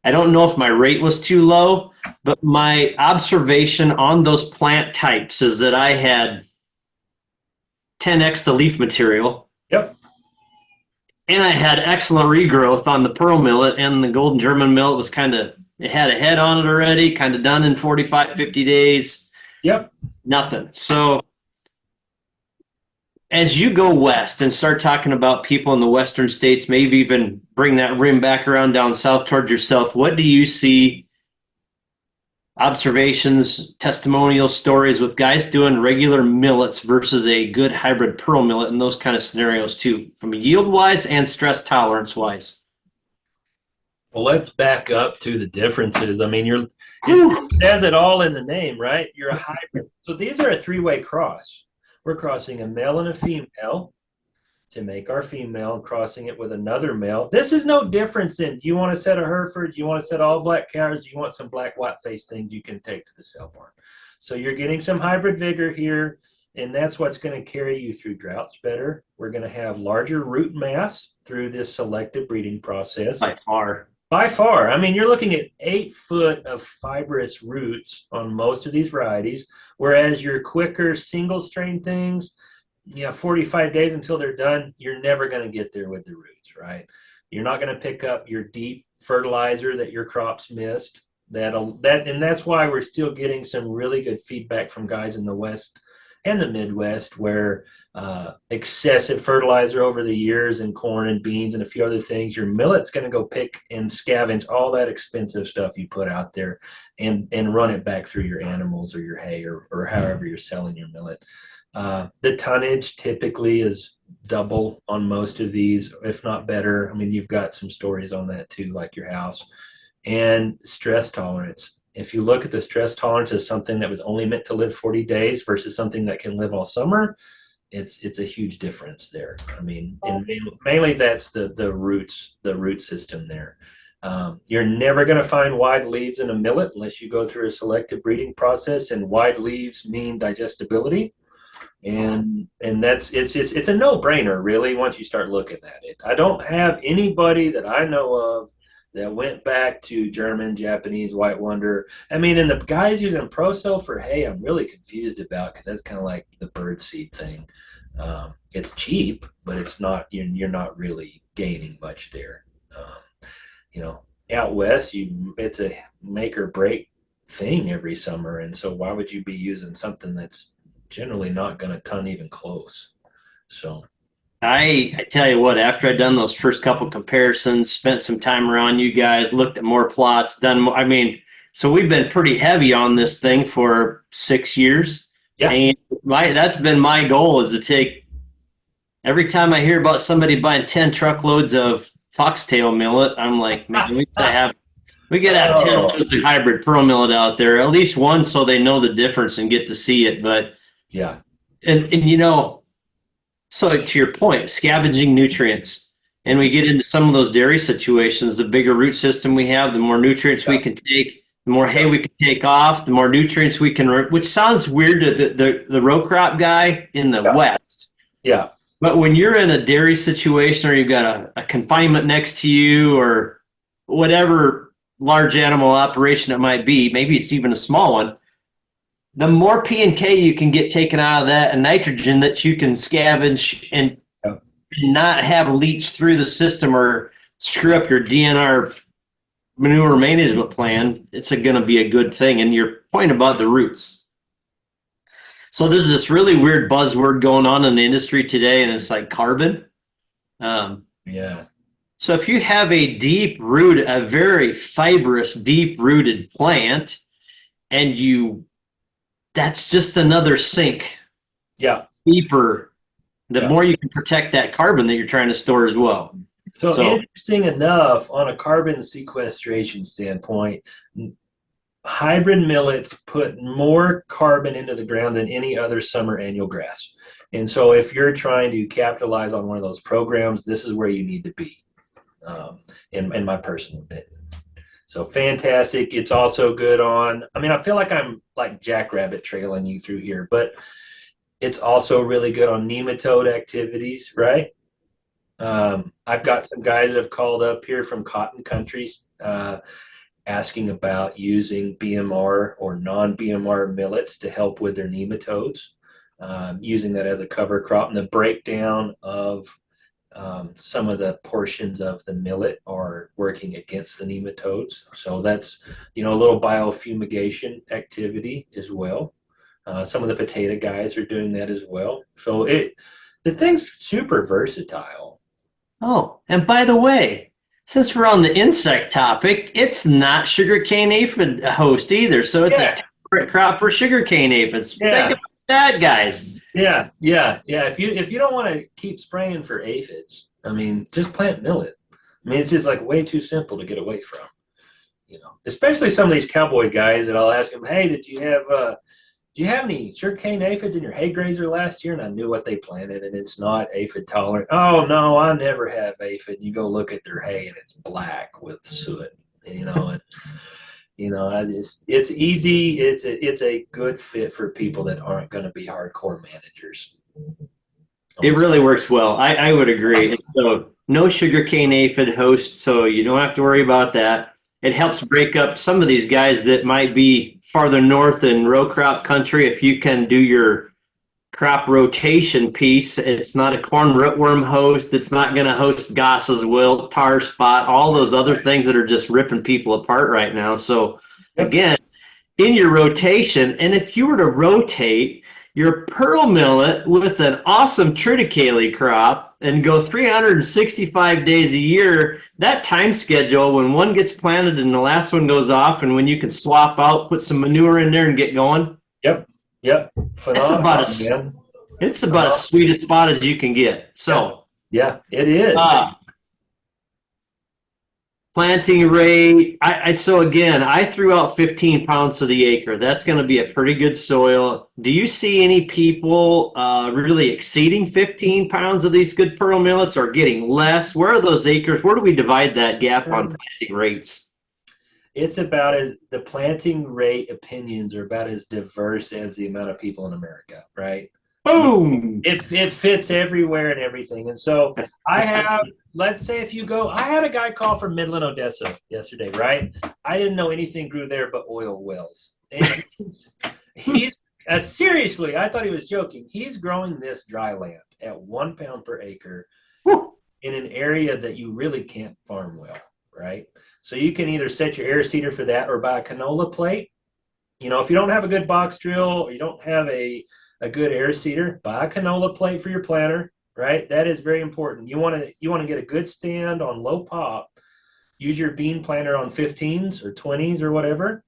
I don't know if my rate was too low, but my observation on those plant types is that I had 10x the leaf material. Yep. And I had excellent regrowth on the pearl millet, and the Golden German millet was it had a head on it already, kind of done in 45, 50 days. Yep. Nothing. So as you go west and start talking about people in the western states, maybe even bring that rim back around down south toward yourself, what do you see observations, testimonial stories with guys doing regular millets versus a good hybrid pearl millet and those kind of scenarios too, from yield wise and stress tolerance wise. Well, let's back up to the differences. I mean, Whew. it says it all in the name, right? You're a hybrid. So these are a three-way cross. We're crossing a male and a female to make our female and crossing it with another male. This is no difference in, do you want to set a Hereford? Do you want to set all black cows? Do you want some black white face things you can take to the sale barn? So you're getting some hybrid vigor here, and that's what's going to carry you through droughts better. We're going to have larger root mass through this selective breeding process. By far. By far. I mean, you're looking at 8 foot of fibrous roots on most of these varieties, whereas your quicker single strain things, 45 days until they're done, you're never going to get there with the roots, right? You're not going to pick up your deep fertilizer that your crops missed. And that's why we're still getting some really good feedback from guys in the West and the Midwest where excessive fertilizer over the years in corn and beans and a few other things, your millet's going to go pick and scavenge all that expensive stuff you put out there and run it back through your animals or your hay or however you're selling your millet. The tonnage typically is double on most of these, if not better. I mean, you've got some stories on that too, like your house. And stress tolerance. If you look at the stress tolerance as something that was only meant to live 40 days versus something that can live all summer, it's a huge difference there. I mean, and mainly that's the root system there. You're never going to find wide leaves in a millet unless you go through a selective breeding process, and wide leaves mean digestibility. And it's a no-brainer really once you start looking at it. I don't have anybody that I know of that went back to German, Japanese, White Wonder. I mean, and the guys using ProCell for hay, I'm really confused about because that's kind of like the bird seed thing. It's cheap, but it's not. You're not really gaining much there. Out west, it's a make or break thing every summer, and so why would you be using something that's generally not going to ton even close? So. I tell you what, after I'd done those first couple comparisons, spent some time around you guys, looked at more plots, done more. I mean, so we've been pretty heavy on this thing for 6 years. Yeah. And that's been my goal is to take, every time I hear about somebody buying 10 truckloads of foxtail millet, I'm like, man, we gotta have 10 loads of hybrid pearl millet out there, at least one so they know the difference and get to see it. But yeah. And so to your point, scavenging nutrients, and we get into some of those dairy situations, the bigger root system we have, the more nutrients we can take, the more hay we can take off, the more nutrients we can, which sounds weird to the row crop guy in the West. Yeah. But when you're in a dairy situation or you've got a confinement next to you or whatever large animal operation it might be, maybe it's even a small one, the more P and K you can get taken out of that and nitrogen that you can scavenge and not have leach through the system or screw up your DNR manure management plan, it's going to be a good thing. And your point about the roots. So there's this really weird buzzword going on in the industry today, and it's like carbon. Yeah. So if you have a very fibrous, deep-rooted plant, and that's just another sink. Yeah. Deeper, the more you can protect that carbon that you're trying to store as well. So interesting enough, on a carbon sequestration standpoint, hybrid millets put more carbon into the ground than any other summer annual grass. And so if you're trying to capitalize on one of those programs, this is where you need to be, in my personal opinion. So fantastic. It's also good on, I feel like I'm like jackrabbit trailing you through here, but it's also really good on nematode activities, right? I've got some guys that have called up here from cotton countries asking about using BMR or non-BMR millets to help with their nematodes, using that as a cover crop. And the breakdown of some of the portions of the millet are working against the nematodes. So that's, a little biofumigation activity as well. Some of the potato guys are doing that as well. So the thing's super versatile. Oh, and by the way, since we're on the insect topic, it's not sugarcane aphid host either. So it's a temperate crop for sugarcane aphids. Think Yeah. about that, guys. Yeah. If you don't want to keep spraying for aphids, I mean, just plant millet. I mean, it's just like way too simple to get away from. Especially some of these cowboy guys that I'll ask them, hey, do you have any sugarcane aphids in your hay grazer last year? And I knew what they planted, and it's not aphid tolerant. Oh no, I never have aphid. You go look at their hay, and it's black with soot. It's easy. It's a good fit for people that aren't going to be hardcore managers. It really works well. I would agree. And so no sugarcane aphid host, so you don't have to worry about that. It helps break up some of these guys that might be farther north in row crop country. If you can do your crop rotation piece, it's not a corn rootworm host. It's not going to host Goss's wilt, tar spot, all those other things that are just ripping people apart right now. So again, in your rotation, and if you were to rotate your pearl millet with an awesome triticale crop and go 365 days a year, that time schedule when one gets planted and the last one goes off, and when you can swap out, put some manure in there and get going. Yep. Phenomenal, It's about as sweet a spot as you can get. So yeah, it is. Planting rate, so again, I threw out 15 pounds to the acre. That's going to be a pretty good soil. Do you see any people really exceeding 15 pounds of these good pearl millets or getting less? Where are those acres? Where do we divide that gap on planting rates? It's about the planting rate opinions are about as diverse as the amount of people in America, right? Boom! It fits everywhere and everything. And so I have, let's say if you go, I had a guy call from Midland, Odessa yesterday, right? I didn't know anything grew there but oil wells. And he's seriously, I thought he was joking. He's growing this dry land at 1 pound per acre in an area that you really can't farm well, right? So you can either set your air seeder for that or buy a canola plate. If you don't have a good box drill or you don't have a good air seeder, buy a canola plate for your planter, right? That is very important. You want to get a good stand on low pop. Use your bean planter on 15s or 20s or whatever.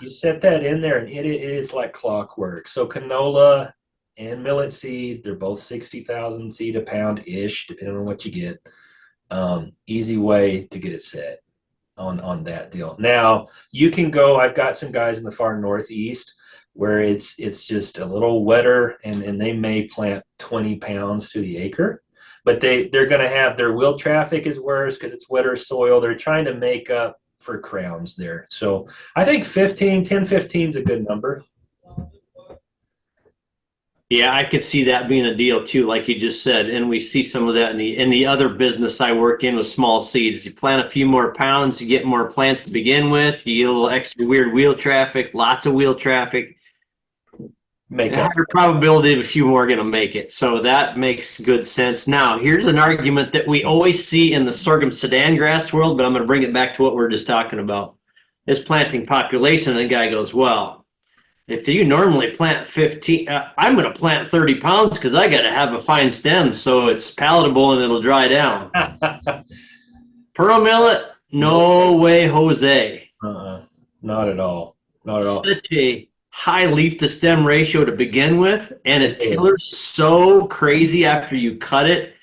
You set that in there, and it is like clockwork. So canola and millet seed, they're both 60,000 seed a pound-ish, depending on what you get. Easy way to get it set on that deal. Now, you can go, I've got some guys in the far northeast where it's just a little wetter, and they may plant 20 pounds to the acre, but they're going to have their wheel traffic is worse because it's wetter soil. They're trying to make up for crowns there. So I think 15 is a good number. Yeah, I could see that being a deal too, like you just said, and we see some of that in the other business I work in with small seeds. You plant a few more pounds, you get more plants to begin with, you get a little extra weird wheel traffic, lots of wheel traffic. Make a higher probability of a few more going to make it. So that makes good sense. Now, here's an argument that we always see in the sorghum sedan grass world, but I'm going to bring it back to what we are just talking about. Is planting population, and the guy goes, well, if you normally plant 15, I'm going to plant 30 pounds because I got to have a fine stem so it's palatable and it'll dry down. Pearl millet, no way, Jose. Not at all. Not at all. Such a high leaf to stem ratio to begin with, and it tillers so crazy after you cut it.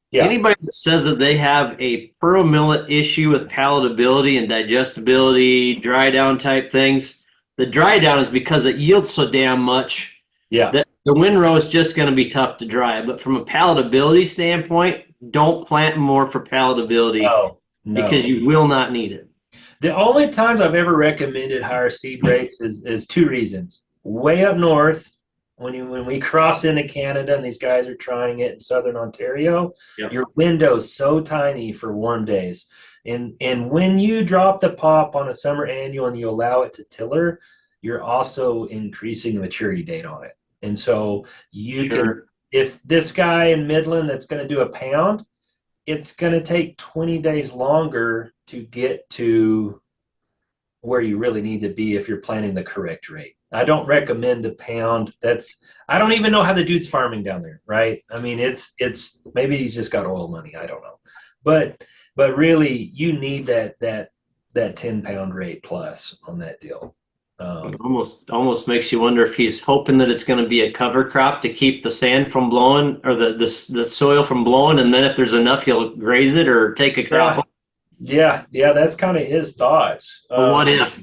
Yeah. Anybody that says that they have a pearl millet issue with palatability and digestibility, dry down type things, the dry down is because it yields so damn much that the windrow is just going to be tough to dry. But from a palatability standpoint, don't plant more for palatability because you will not need it. The only times I've ever recommended higher seed rates is two reasons. Way up north, when we cross into Canada and these guys are trying it in southern Ontario, your window's so tiny for warm days. And when you drop the pop on a summer annual and you allow it to tiller, you're also increasing the maturity date on it. And so you can, if this guy in Midland that's going to do a pound, it's going to take 20 days longer to get to where you really need to be if you're planting the correct rate. I don't recommend a pound. I don't even know how the dude's farming down there, right? I mean, it's maybe he's just got oil money. I don't know. But but really you need that 10-pound rate plus on that deal. It almost makes you wonder if he's hoping that it's going to be a cover crop to keep the sand from blowing, or the soil from blowing, and then if there's enough, he'll graze it or take a crop. Yeah, that's kind of his thoughts. But what if?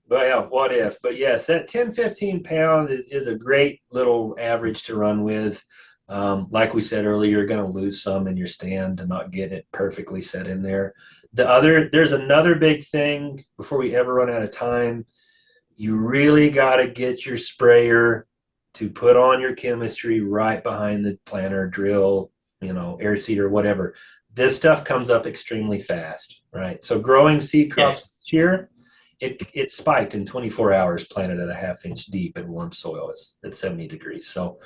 But yeah, what if? But yes, that 10, 15 pounds is a great little average to run with. Like we said earlier, you're going to lose some in your stand to not get it perfectly set in there. There's another big thing before we ever run out of time. You really got to get your sprayer to put on your chemistry right behind the planter, drill, air seeder, whatever. This stuff comes up extremely fast, right? So growing seed crops this year, it spiked in 24 hours, planted at a half-inch deep in warm soil. It's at 70 degrees. So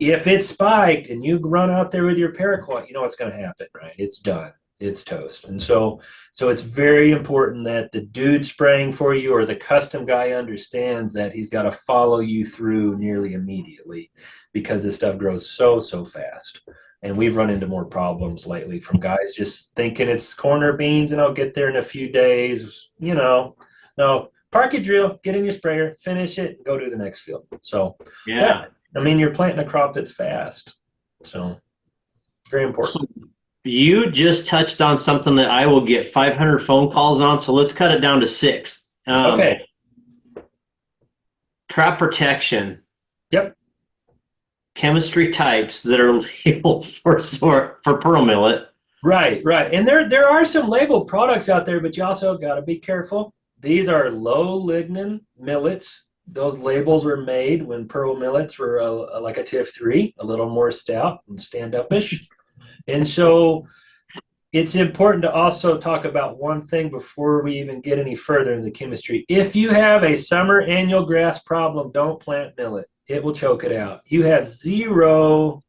if it spiked and you run out there with your paraquat, you know what's going to happen, right? It's done. It's toast. And so it's very important that the dude spraying for you or the custom guy understands that he's got to follow you through nearly immediately, because this stuff grows so fast. And we've run into more problems lately from guys just thinking it's corn or beans and I'll get there in a few days. No, park your drill, get in your sprayer, finish it, and go to the next field. So yeah, I mean, you're planting a crop that's fast. So very important. So you just touched on something that I will get 500 phone calls on. So let's cut it down to 6. Okay. Crop protection. Yep. Chemistry types that are labeled for pearl millet. Right. And there are some labeled products out there, but you also got to be careful. These are low lignin millets. Those labels were made when pearl millets were like a TIF3, a little more stout and stand-up-ish. And so it's important to also talk about one thing before we even get any further in the chemistry. If you have a summer annual grass problem, don't plant millet. It will choke it out. You have zero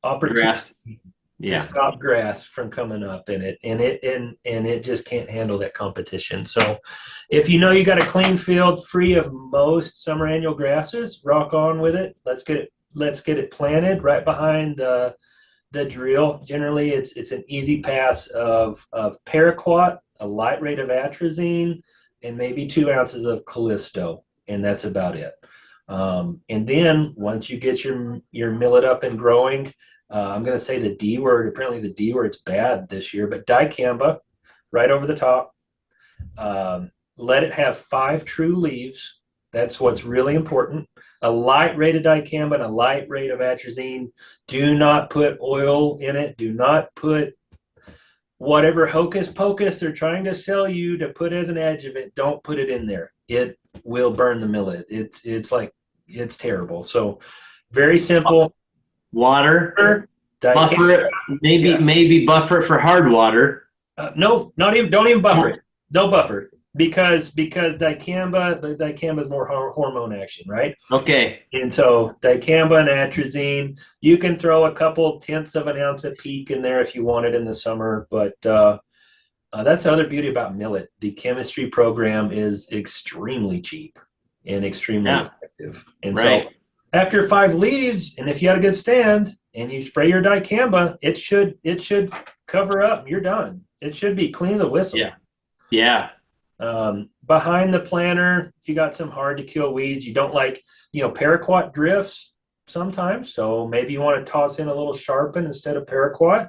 opportunity to stop grass from coming up in it, and it just can't handle that competition. So if you got a clean field free of most summer annual grasses, rock on with it. Let's get it planted right behind the drill. Generally it's an easy pass of paraquat, a light rate of atrazine, and maybe 2 ounces of Callisto, and that's about it. And then once you get your millet up and growing, I'm going to say the D word. Apparently the D word's bad this year, but dicamba right over the top. Let it have 5 true leaves. That's what's really important. A light rate of dicamba and a light rate of atrazine. Do not put oil in it. Do not put whatever hocus pocus they're trying to sell you to put as an adjuvant. Don't put it in there. It will burn the millet. It's terrible. So very simple. Water, buffer it. Maybe buffer it for hard water. No, don't even buffer it. No buffer, because dicamba is more hormone action, right? Okay. And so dicamba and atrazine, you can throw a couple tenths of an ounce of peak in there if you want it in the summer, but that's the other beauty about millet. The chemistry program is extremely cheap and extremely effective. And so after 5 leaves, and if you had a good stand and you spray your dicamba, it should cover up. You're done. It should be clean as a whistle. Yeah. Behind the planter, if you got some hard to kill weeds, you don't like, paraquat drifts sometimes. So maybe you want to toss in a little sharpen instead of paraquat.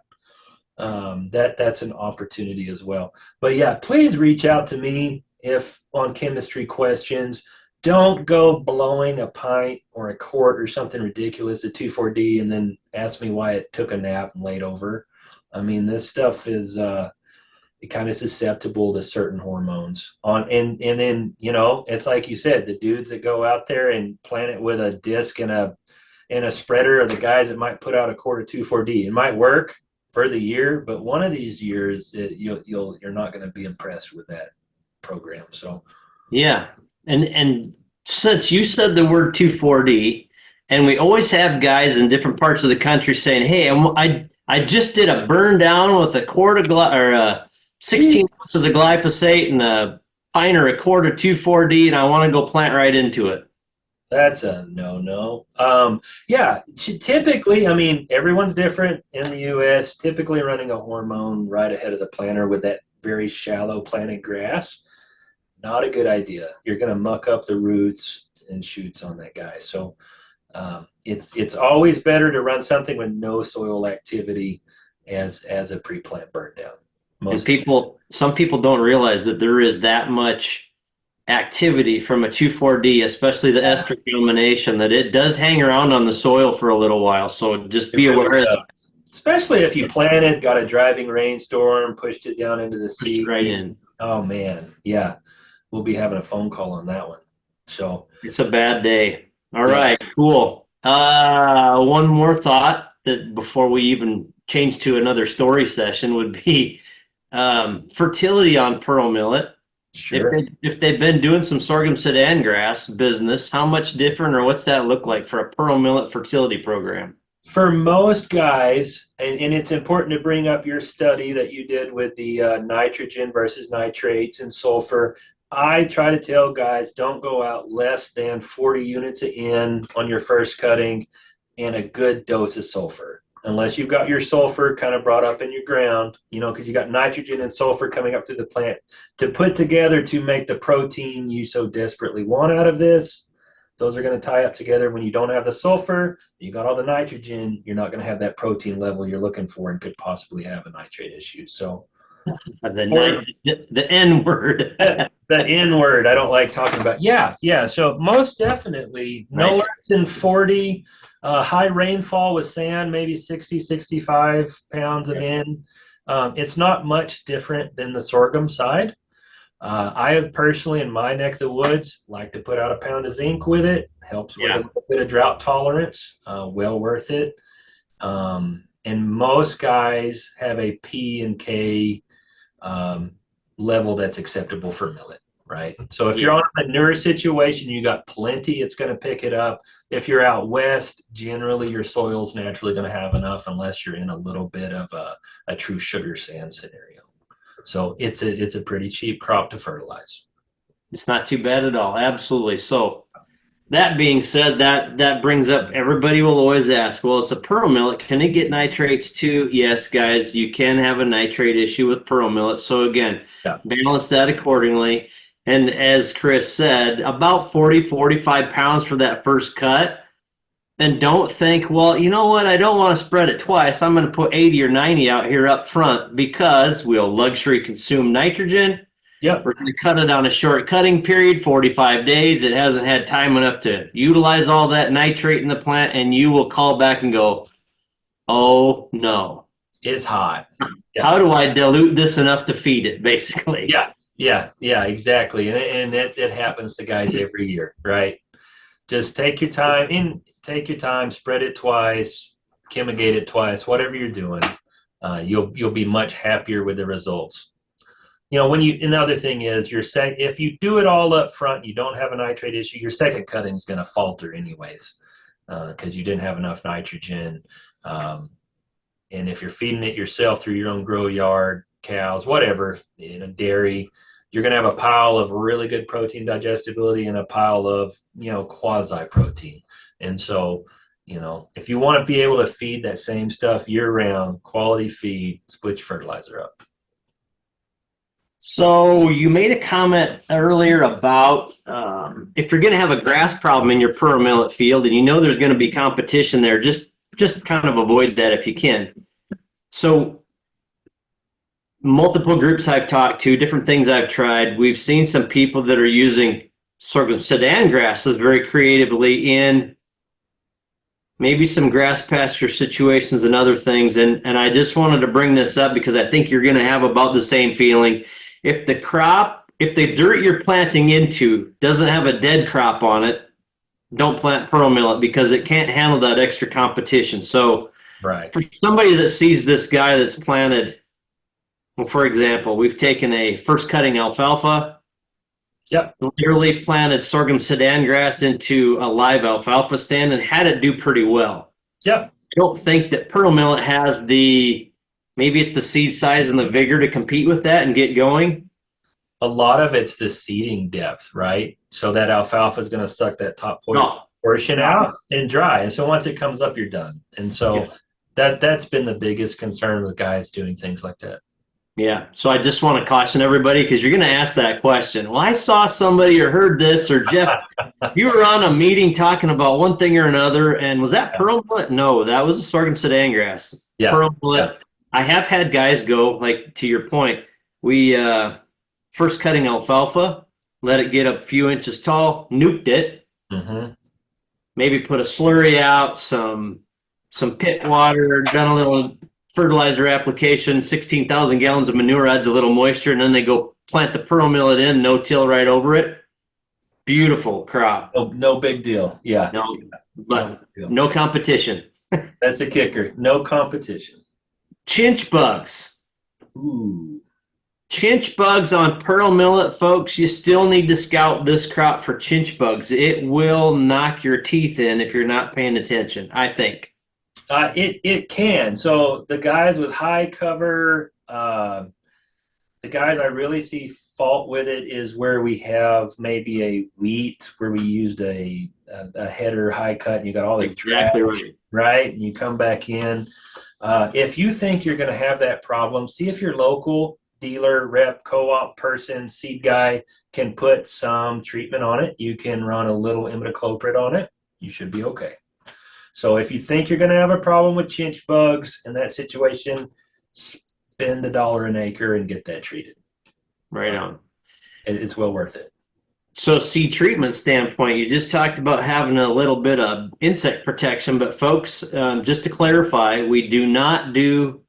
That's an opportunity as well. But yeah, please reach out to me if on chemistry questions. Don't go blowing a pint or a quart or something ridiculous at 2,4-D and then ask me why it took a nap and laid over. I mean, this stuff is kind of susceptible to certain hormones. And then it's like you said, the dudes that go out there and plant it with a disc and a spreader are the guys that might put out a quart of 2,4-D. It might work for the year, but one of these years you're not going to be impressed with that program. So yeah. And since you said the word 2,4-D, and we always have guys in different parts of the country saying, "Hey, I just did a burn down with a quart of 16 ounces of glyphosate and a pint or a quart of 2,4-D, and I want to go plant right into it." That's a no-no. Yeah, typically, I mean, everyone's different in the U.S. Typically, running a hormone right ahead of the planter with that very shallow planted grass, not a good idea. You're going to muck up the roots and shoots on that guy. So it's always better to run something with no soil activity as a pre-plant burn down. And Most some people don't realize that there is that much activity from a 2,4-D, especially the yeah, ester combination, that it does hang around on the soil for a little while. So just it be really aware that does. Especially if you planted, got a driving rainstorm, pushed it down into the push sea. right in. Oh man, yeah, we'll be having a phone call on that one. So It's a bad day. All yeah, right, cool. One more thought that before we even change to another story session would be fertility on pearl millet. sure. If they've been doing some sorghum sudan grass business, how much different or what's that look like for a pearl millet fertility program? For most guys, and it's important to bring up your study that you did with the nitrogen versus nitrates and sulfur. I try to tell guys don't go out less than 40 units of N on your first cutting and a good dose of sulfur. Unless you've got your sulfur kind of brought up in your ground, because you got nitrogen and sulfur coming up through the plant to put together to make the protein you so desperately want out of this. Those are going to tie up together. When you don't have the sulfur, you got all the nitrogen, you're not going to have that protein level you're looking for and could possibly have a nitrate issue. So, or The N word. the N word I don't like talking about. Yeah, yeah. So most definitely no Right. less than 40. High rainfall with sand, maybe 60, 65 pounds of N. It's not much different than the sorghum side. I have personally, in my neck of the woods, like to put out a pound of zinc with it. Helps with a Yeah. little bit of drought tolerance. Well worth it. And most guys have a P and K level that's acceptable for millet, right? So if you're Yeah. on a manure situation, you got plenty, it's going to pick it up. If you're out west, generally your soil's naturally going to have enough unless you're in a little bit of a true sugar sand scenario. So it's a pretty cheap crop to fertilize. It's not too bad at all. Absolutely. So that being said, that brings up everybody will always ask, well, it's a pearl millet. Can it get nitrates too? Yes, guys, you can have a nitrate issue with pearl millet. So again, Yeah. balance that accordingly. And as Chris said, about 40, 45 pounds for that first cut. And don't think, well, you know what? I don't want to spread it twice. I'm going to put 80 or 90 out here up front because we'll luxury consume nitrogen. Yep. We're going to cut it on a short cutting period, 45 days. It hasn't had time enough to utilize all that nitrate in the plant, and you will call back and go, oh no. It's hot. Yeah. How do I dilute this enough to feed it, basically? Yeah, exactly. And that happens to guys every year, right? Just take your time, spread it twice, chemigate it twice, whatever you're doing. You'll be much happier with the results. And the other thing is if you do it all up front, you don't have a nitrate issue, your second cutting is going to falter anyways, because you didn't have enough nitrogen. And if you're feeding it yourself through your own grow yard, cows, whatever, dairy, you're going to have a pile of really good protein digestibility and a pile of, quasi protein. And so, if you want to be able to feed that same stuff year round, quality feed, split your fertilizer up. So you made a comment earlier about if you're going to have a grass problem in your pearl millet field and you know there's going to be competition there, just kind of avoid that if you can. So multiple groups I've talked to, different things I've tried, we've seen some people that are using sorghum sudan grasses very creatively in maybe some grass pasture situations and other things. And I just wanted to bring this up because I think you're going to have about the same feeling. If the dirt you're planting into doesn't have a dead crop on it, don't plant pearl millet because it can't handle that extra competition. So Right. for somebody that sees this guy that's planted, well, for example, we've taken a first cutting alfalfa, Yep. literally planted sorghum sudan grass into a live alfalfa stand and had it do pretty well. Yep. I don't think that pearl millet has maybe it's the seed size and the vigor to compete with that and get going. A lot of it's the seeding depth, right? So that alfalfa is going to suck that top No. portion out and dry. And so once it comes up, you're done. And so Yeah. that's been the biggest concern with guys doing things like that. Yeah. So I just want to caution everybody because you're going to ask that question. Well, I saw somebody or heard this, or Jeff, you were on a meeting talking about one thing or another. And was that pearl millet? No, that was a sorghum sudan grass. Yeah. Pearl millet. I have had guys go, like to your point, we first cutting alfalfa, let it get a few inches tall, nuked it, maybe put a slurry out, some pit water, done a little fertilizer application, 16,000 gallons of manure adds a little moisture, and then they go plant the pearl millet in, no till right over it. Beautiful crop. No big deal. Yeah. No competition. That's a kicker. No competition. Chinch bugs. Ooh. Chinch bugs on pearl millet, folks. You still need to scout this crop for chinch bugs. It will knock your teeth in if you're not paying attention, I think. It can. So the guys with high cover, the guys I really see fault with it is where we have maybe a wheat where we used a header high cut and you got all this exactly trash, right? And you come back in. If you think you're going to have that problem, see if your local dealer, rep, co-op person, seed guy can put some treatment on it. You can run a little imidacloprid on it. You should be okay. So if you think you're going to have a problem with chinch bugs in that situation, spend $1 an acre and get that treated. Right on. It's well worth it. So seed treatment standpoint, you just talked about having a little bit of insect protection, but folks, just to clarify, we do not do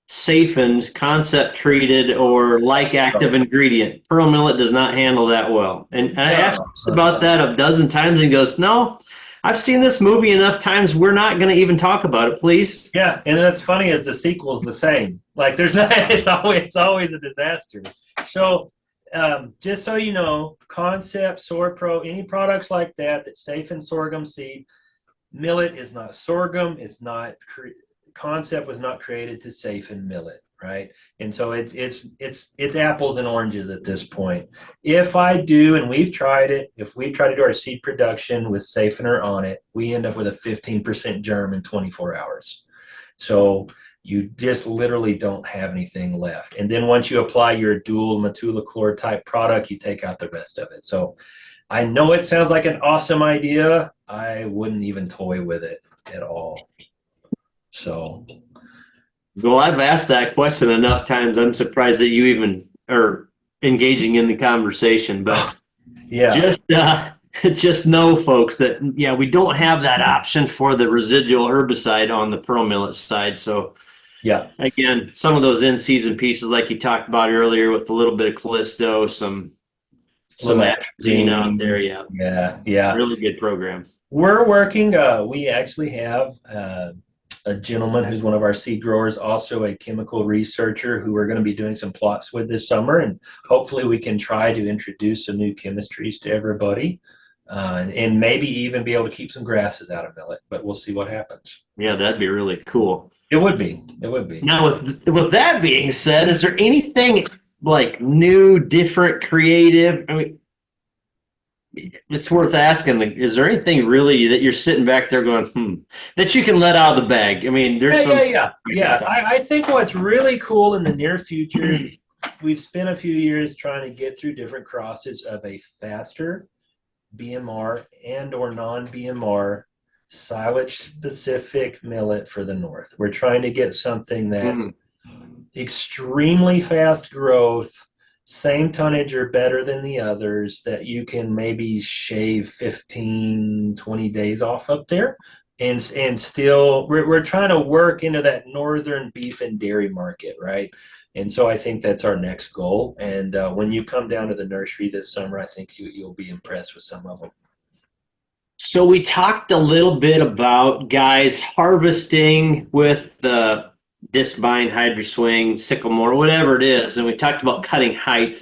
safened, concept treated, or like active ingredient. Pearl millet does not handle that well. And I asked about that a dozen times and goes, no, I've seen this movie enough times. We're not going to even talk about it, please. Yeah, and that's funny as the sequel's the same. Like there's not, it's always a disaster. So just so you know, Concept, SoarPro, any products like that safe in sorghum seed, millet is not sorghum. It's not Concept was not created to safe in millet, right? And so it's apples and oranges at this point. If I do, and we've tried it, if we try to do our seed production with Safener on it, we end up with a 15% germ in 24 hours. So you just literally don't have anything left. And then once you apply your dual metolachlor type product, you take out the rest of it. So I know it sounds like an awesome idea. I wouldn't even toy with it at all. So, well, I've asked that question enough times. I'm surprised that you even are engaging in the conversation. But yeah, just know, folks, that we don't have that option for the residual herbicide on the pearl millet side. So, yeah, again, some of those in-season pieces, like you talked about earlier, with a little bit of Callisto, some atrazine out there. Yeah, really good program. We're working. We actually have a gentleman who's one of our seed growers, also a chemical researcher, who we're going to be doing some plots with this summer, and hopefully we can try to introduce some new chemistries to everybody, and maybe even be able to keep some grasses out of millet. But we'll see what happens. Yeah, that'd be really cool. It would be. Now, with that being said, is there anything like new, different, creative? I mean, it's worth asking. Is there anything really that you're sitting back there going, that you can let out of the bag? I mean, there's I think what's really cool in the near future, we've spent a few years trying to get through different crosses of a faster BMR and or non-BMR silage specific millet for the north. We're trying to get something that's extremely fast growth, same tonnage or better than the others, that you can maybe shave 15, 20 days off up there. And still, we're trying to work into that northern beef and dairy market, right? And so I think that's our next goal. And when you come down to the nursery this summer, I think you'll be impressed with some of them. So we talked a little bit about guys harvesting with the disc bind, hydroswing, sycamore, whatever it is. And we talked about cutting height.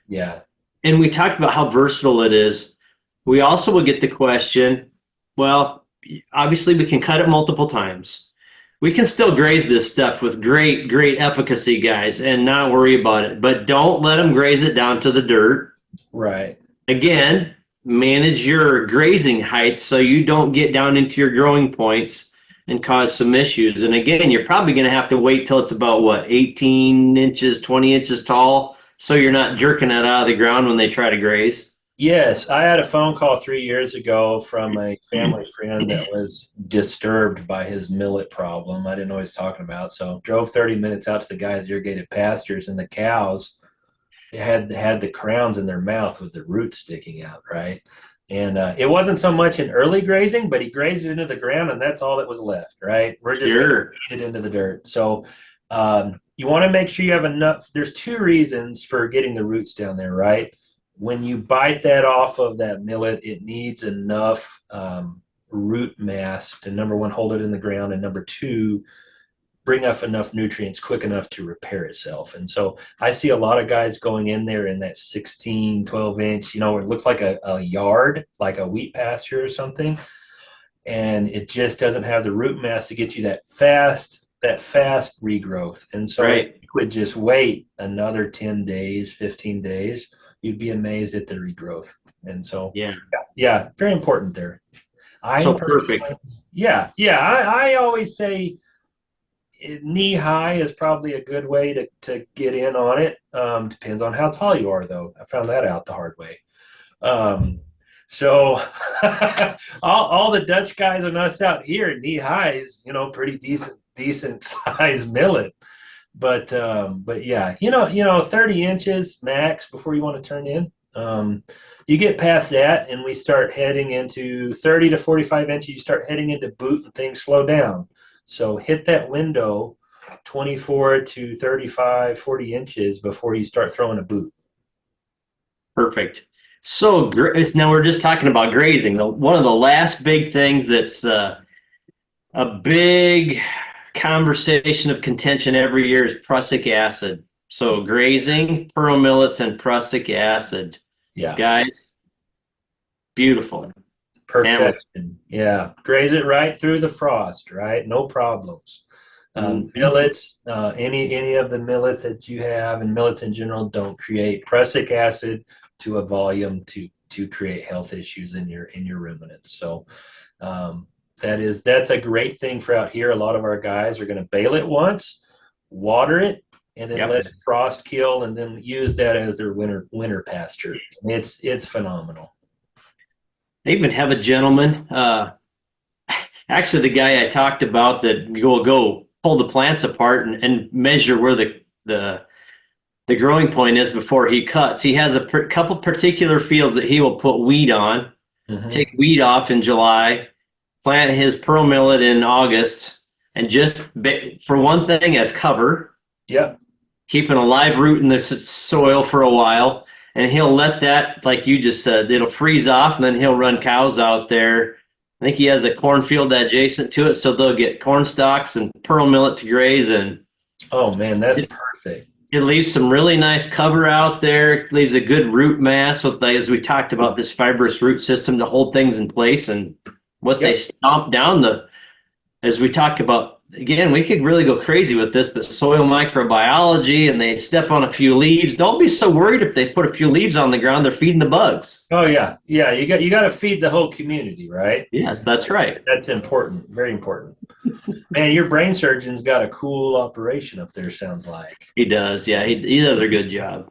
Yeah. And we talked about how versatile it is. We also would get the question, well, obviously we can cut it multiple times. we can still graze this stuff with great efficacy, guys, and not worry about it. But don't let them graze it down to the dirt. Right. Again, manage your grazing height so you don't get down into your growing points and cause some issues. And again, you're probably going to have to wait till it's about, what, 18 inches, 20 inches tall, so you're not jerking it out of the ground when they try to graze. Yes, I had a phone call 3 years ago from a family friend that was disturbed by his millet problem. I didn't know what he was talking about. So drove 30 minutes out to the guy's irrigated pastures, and the cows had the crowns in their mouth with the roots sticking out, right? And it wasn't so much in early grazing, but he grazed it into the ground, and that's all that was left, right? We're just going to feed it into the dirt. So you want to make sure you have enough. There's two reasons for getting the roots down there, right? When you bite that off of that millet, it needs enough root mass to, number one, hold it in the ground, and number two, bring up enough nutrients quick enough to repair itself. And so I see a lot of guys going in there in that 16, 12 inch, it looks like a yard, like a wheat pasture or something. And it just doesn't have the root mass to get you that fast regrowth. And so right. You would just wait another 10 days, 15 days, you'd be amazed at the regrowth. And so, yeah, very important there. Perfect. Yeah. I always say knee high is probably a good way to get in on it. Depends on how tall you are, though. I found that out the hard way. So all the Dutch guys and us out here, knee high is, pretty decent size millet. But yeah, 30 inches max before you want to turn in. You get past that and we start heading into 30 to 45 inches. You start heading into boot and things slow down. So hit that window 24 to 35, 40 inches before you start throwing a boot. Perfect. So now we're just talking about grazing. One of the last big things that's a big conversation of contention every year is prussic acid. So grazing, pearl millets, and prussic acid. Yeah. Guys, beautiful. Perfection. Yeah. Graze it right through the frost, right? No problems. Millets, any of the millets that you have, and millets in general, don't create prussic acid to a volume to create health issues in your ruminants. So that's a great thing for out here. A lot of our guys are going to bale it once, water it, and then let it frost kill, and then use that as their winter pasture. It's phenomenal. I even have a gentleman, actually the guy I talked about that will go pull the plants apart and measure where the growing point is before he cuts. He has a couple particular fields that he will put weed on, take weed off in July, plant his pearl millet in August, and just for one thing as cover. Yep. Keeping a live root in the soil for a while. And he'll let that, like you just said, it'll freeze off, and then he'll run cows out there. I think he has a cornfield adjacent to it, so they'll get corn stalks and pearl millet to graze. And oh man, that's perfect. It leaves some really nice cover out there. It leaves a good root mass with, as we talked about, this fibrous root system to hold things in place. And what they stomp down as we talk about, again, we could really go crazy with this, but soil microbiology, and they step on a few leaves. Don't be so worried if they put a few leaves on the ground. They're feeding the bugs. Oh yeah. You got to feed the whole community, right? Yes, that's right. That's important. Very important. Man, your brain surgeon's got a cool operation up there. Sounds like he does. Yeah, he does a good job.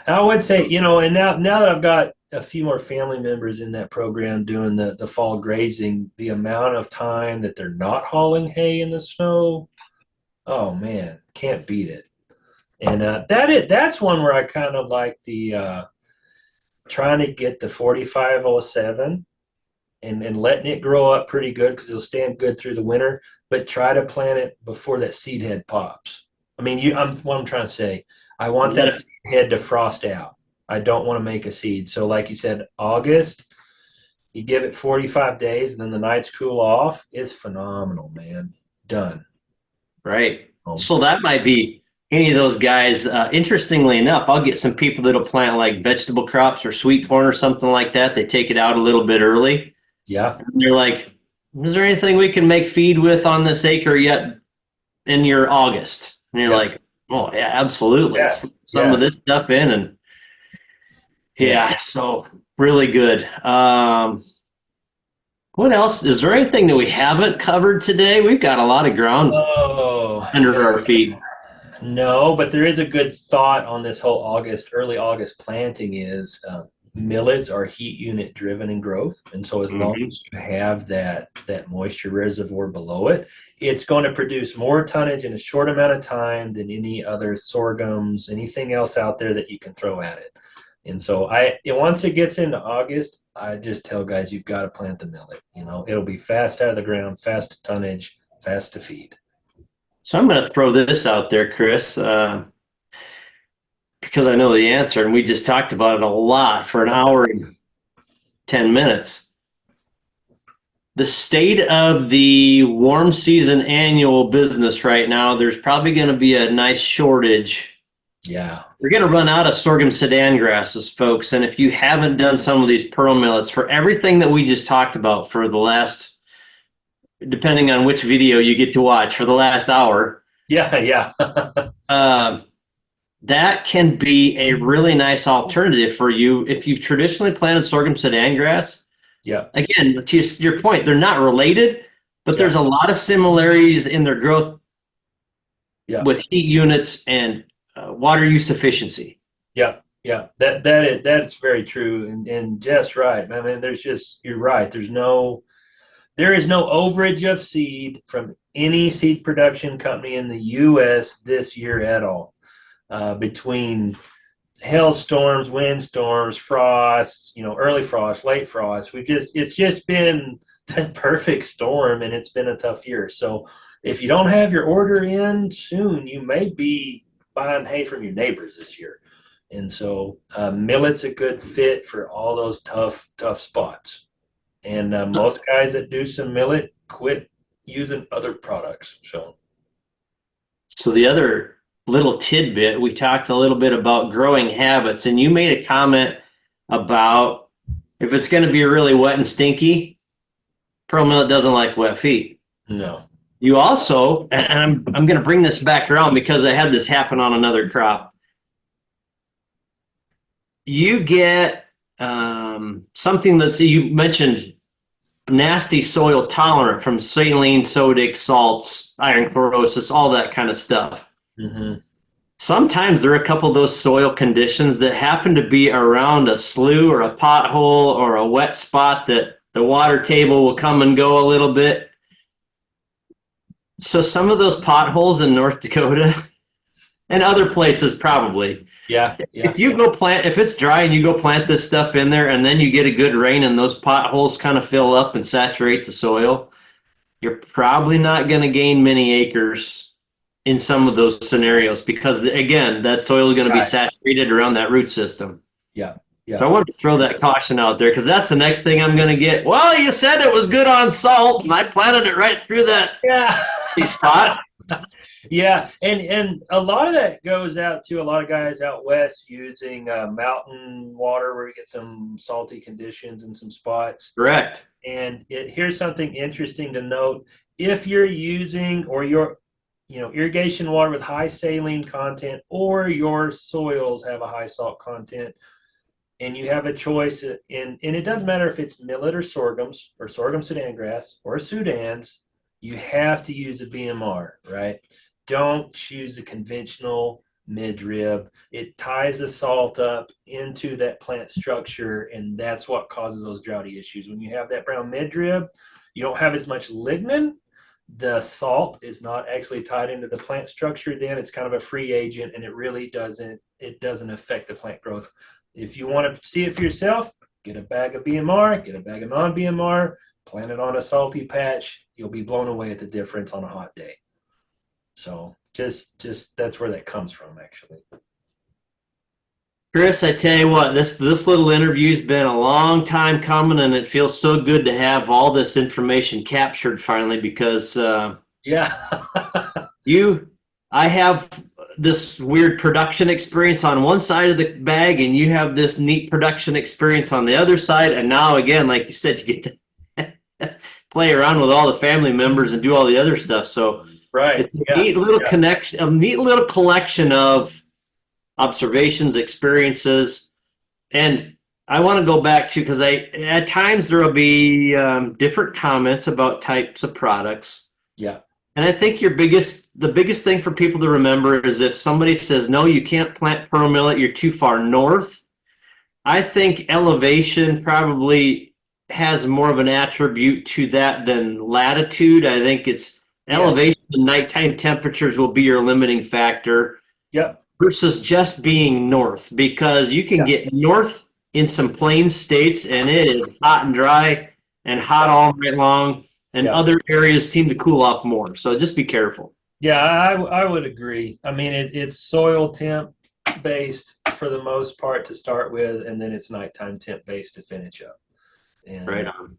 I would say, and now that I've got a few more family members in that program doing the fall grazing, the amount of time that they're not hauling hay in the snow, oh man, can't beat it. And that's one where I kind of like the trying to get the 4507 and letting it grow up pretty good because it'll stand good through the winter, but try to plant it before that seed head pops. I mean, what I'm trying to say, I want that seed head to frost out. I don't want to make a seed. So like you said, August, you give it 45 days and then the nights cool off. It's phenomenal, man. Done. Right. So that might be any of those guys. Interestingly enough, I'll get some people that'll plant like vegetable crops or sweet corn or something like that. They take it out a little bit early. Yeah. And they're like, is there anything we can make feed with on this acre yet in your August. And you're Yeah. like, oh yeah, absolutely. Yeah. Some of this stuff in and Yeah. so really good. What else? Is there anything that we haven't covered today? We've got a lot of ground Oh, under our feet. no, but there is a good thought on this whole early August planting is millets are heat unit driven in growth. And so as long Mhm. as you have that moisture reservoir below it, it's going to produce more tonnage in a short amount of time than any other sorghums, anything else out there that you can throw at it. And so once it gets into August, I just tell guys you've got to plant the millet. It'll be fast out of the ground, fast to tonnage, fast to feed. So I'm going to throw this out there, Chris, because I know the answer, and we just talked about it a lot for an hour and 10 minutes. The state of the warm season annual business right now, there's probably going to be a nice shortage. Yeah. We're going to run out of sorghum sedan grasses, folks. And if you haven't done some of these pearl millets for everything that we just talked about for the last, depending on which video you get to watch, for the last hour. Yeah. Yeah. That can be a really nice alternative for you if you've traditionally planted sorghum sedan grass. Yeah. Again, to your point, they're not related, but there's a lot of similarities in their growth with heat units and water use efficiency. Yeah. Yeah. That's very true and just right. I mean, you're right. There is no overage of seed from any seed production company in the U.S. this year at all. Between hailstorms, windstorms, frosts, early frost, late frost, it's just been the perfect storm, and it's been a tough year. So if you don't have your order in soon, you may be buying hay from your neighbors this year. And so millet's a good fit for all those tough spots. And most guys that do some millet quit using other products. So the other little tidbit, we talked a little bit about growing habits, and you made a comment about if it's going to be really wet and stinky, pearl millet doesn't like wet feet. No. You also, and I'm going to bring this back around because I had this happen on another crop. You get something that's, you mentioned nasty soil tolerant from saline, sodic, salts, iron chlorosis, all that kind of stuff. Mm-hmm. Sometimes there are a couple of those soil conditions that happen to be around a slough or a pothole or a wet spot that the water table will come and go a little bit. So some of those potholes in North Dakota and other places probably. Yeah. If you go plant, if it's dry and you go plant this stuff in there and then you get a good rain and those potholes kind of fill up and saturate the soil, you're probably not going to gain many acres in some of those scenarios because, again, that soil is going to be saturated around that root system. Yeah. So I wanted to throw that caution out there because that's the next thing I'm going to get. Well, you said it was good on salt, and I planted it right through that spot. Yeah, and a lot of that goes out to a lot of guys out west using mountain water where we get some salty conditions in some spots. Correct. And here's something interesting to note: if you're using or your irrigation water with high saline content, or your soils have a high salt content, and you have a choice, and it doesn't matter if it's millet or sorghum Sudan grass or Sudans, you have to use a BMR, right? Don't choose the conventional midrib. It ties the salt up into that plant structure, and that's what causes those droughty issues. When you have that brown midrib, you don't have as much lignin. The salt is not actually tied into the plant structure. Then it's kind of a free agent, and it really doesn't affect the plant growth. If you want to see it for yourself, get a bag of BMR, get a bag of non-BMR, plant it on a salty patch. You'll be blown away at the difference on a hot day. So just that's where that comes from, actually. Chris, I tell you what, this little interview's been a long time coming, and it feels so good to have all this information captured finally because I have this weird production experience on one side of the bag, and you have this neat production experience on the other side, and now again, like you said, you get to play around with all the family members and do all the other stuff. So Right. It's a neat little connection, a neat little collection of observations, experiences, and I want to go back to because at times there will be different comments about types of products. Yeah. And I think the biggest thing for people to remember is if somebody says, no, you can't plant pearl millet, you're too far north. I think elevation probably has more of an attribute to that than latitude. I think it's elevation and nighttime temperatures will be your limiting factor. Yep. Versus just being north, because you can get north in some plain states and it is hot and dry and hot all night long. And other areas seem to cool off more. So just be careful. Yeah, I would agree. I mean, it's soil temp based for the most part to start with, and then it's nighttime temp based to finish up. And right on.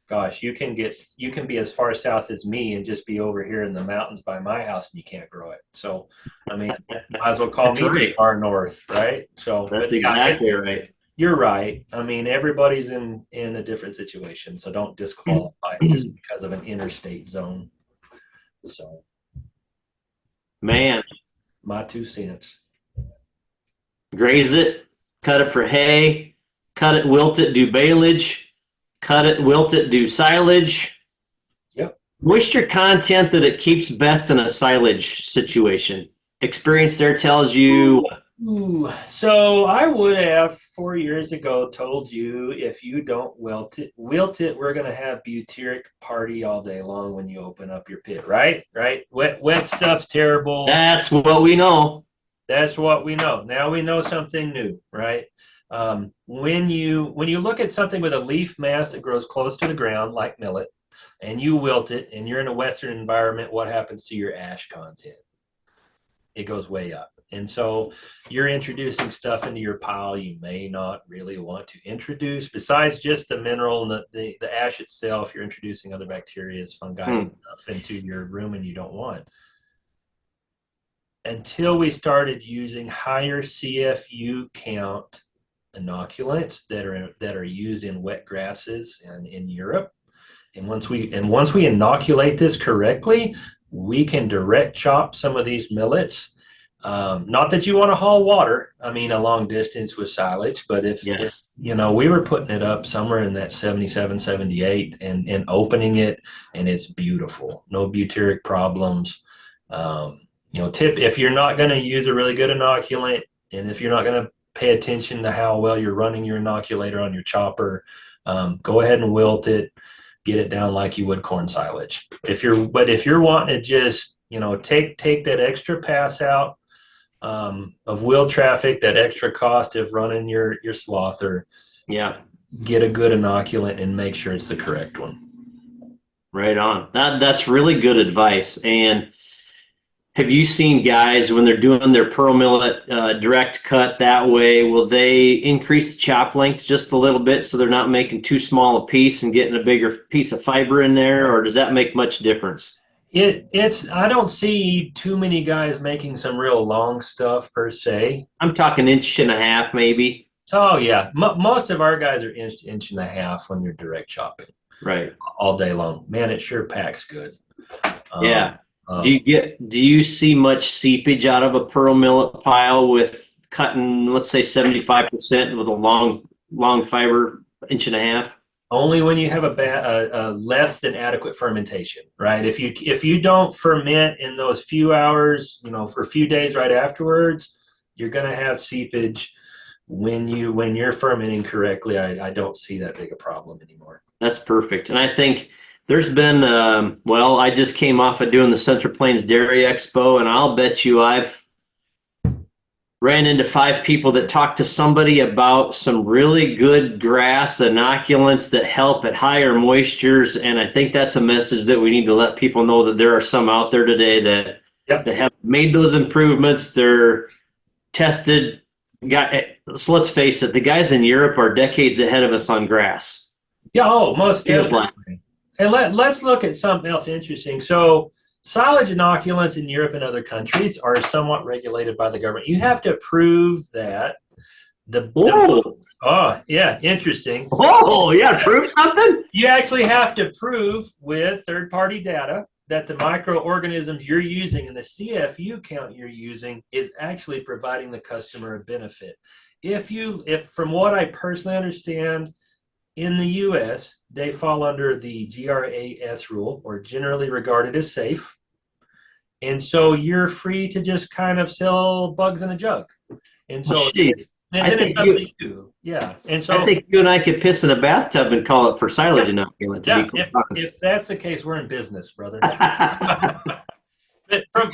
Gosh, you can be as far south as me and just be over here in the mountains by my house and you can't grow it. So, I mean, might as well call me too far north, right? So that's exactly right. You're right. I mean, everybody's in a different situation, so don't disqualify just because of an interstate zone. So, man, my 2 cents. Graze it, cut it for hay, cut it, wilt it, do baleage, cut it, wilt it, do silage. Yep. Moisture content that it keeps best in a silage situation. Experience there tells you. So I would have 4 years ago told you if you don't wilt it, we're going to have butyric party all day long when you open up your pit, right? Right? Wet stuff's terrible. That's what we know. That's what we know. Now we know something new, right? When you look at something with a leaf mass that grows close to the ground, like millet, and you wilt it, and you're in a Western environment, what happens to your ash content? It goes way up. And so you're introducing stuff into your pile you may not really want to introduce. Besides just the mineral and the ash itself, you're introducing other bacteria, fungi, and stuff into your room and you don't want. Until we started using higher CFU count inoculants that are used in wet grasses and in Europe, and once we inoculate this correctly, we can direct chop some of these millets. Not that you want to haul water, I mean, a long distance with silage, but if we were putting it up somewhere in that 77, 78 and opening it, and it's beautiful, no butyric problems. If you're not going to use a really good inoculant, and if you're not going to pay attention to how well you're running your inoculator on your chopper, go ahead and wilt it, get it down like you would corn silage. If you're wanting to just, take that extra pass out of wheel traffic, that extra cost of running your swather, get a good inoculant and make sure it's the correct one. Right on. That's really good advice. And have you seen guys when they're doing their pearl millet direct cut that way, will they increase the chop length just a little bit so they're not making too small a piece and getting a bigger piece of fiber in there, or does that make much difference? I don't see too many guys making some real long stuff per se. I'm talking 1.5 inches maybe. Oh yeah, most of our guys are 1.5 inches when you're direct chopping. Right. All day long. Man, it sure packs good. Yeah. Do you see much seepage out of a pearl millet pile with cutting, let's say 75% with a long fiber 1.5 inches? Only when you have a less than adequate fermentation, right? If you don't ferment in those few hours, for a few days right afterwards, you're going to have seepage. When you're fermenting correctly, I don't see that big a problem anymore. That's perfect. And I think there's been, I just came off of doing the Central Plains Dairy Expo, and I'll bet you I've ran into 5 people that talked to somebody about some really good grass inoculants that help at higher moistures. And I think that's a message that we need to let people know that there are some out there today that have made those improvements. They're tested. So let's face it, the guys in Europe are decades ahead of us on grass. Yeah, most definitely. And let's look at something else interesting. So silage inoculants in Europe and other countries are somewhat regulated by the government. You have to prove that interesting. Prove something? You actually have to prove with third-party data that the microorganisms you're using and the CFU count you're using is actually providing the customer a benefit. If from what I personally understand, in the US, they fall under the GRAS rule, or generally regarded as safe. And so you're free to just kind of sell bugs in a jug. And so and then it's up to you. Yeah. And so I think you and I could piss in a bathtub and call it for silage inoculant, to be quite honest. If that's the case, we're in business, brother. But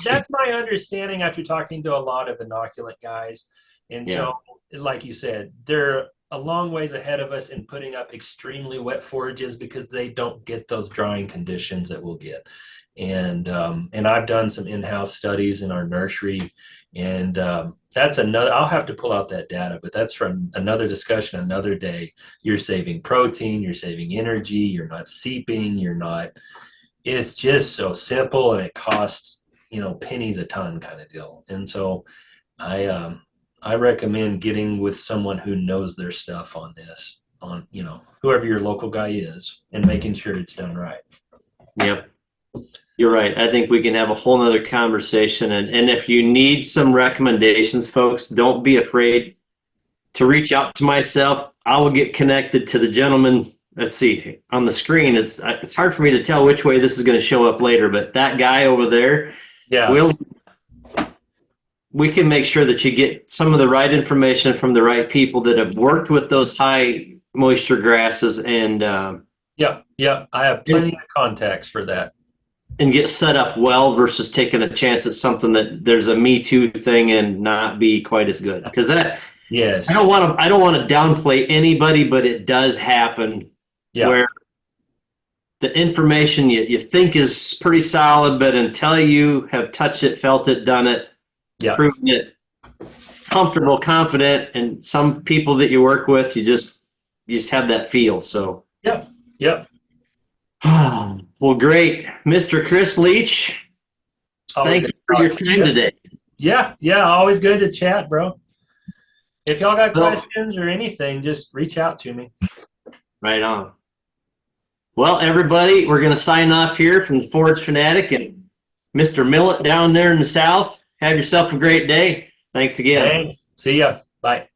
that's my understanding after talking to a lot of inoculant guys. And so, like you said, they're a long ways ahead of us in putting up extremely wet forages because they don't get those drying conditions that we'll get. And I've done some in-house studies in our nursery, and that's another. I'll have to pull out that data, but that's from another discussion, another day. You're saving protein, you're saving energy, you're not seeping, you're not. It's just so simple, and it costs pennies a ton kind of deal. And so, I recommend getting with someone who knows their stuff on this, on whoever your local guy is, and making sure it's done right. Yep. You're right. I think we can have a whole nother conversation. And if you need some recommendations, folks, don't be afraid to reach out to myself. I will get connected to the gentleman. Let's see, on the screen, it's hard for me to tell which way this is going to show up later, but that guy over there, we can make sure that you get some of the right information from the right people that have worked with those high moisture grasses. And I have plenty of contacts for that. And get set up well versus taking a chance at something that there's a Me Too thing and not be quite as good. Because I don't want to downplay anybody, but it does happen where the information you think is pretty solid, but until you have touched it, felt it, done it, proven it, comfortable, confident, and some people that you work with, you just have that feel. So Yep. Well, great. Mr. Chris Leach, thank you for your time today. Yeah, always good to chat, bro. If y'all got questions or anything, just reach out to me. Right on. Well, everybody, we're going to sign off here from the Forage Fanatic and Mr. Millet down there in the south. Have yourself a great day. Thanks again. Thanks. See ya. Bye.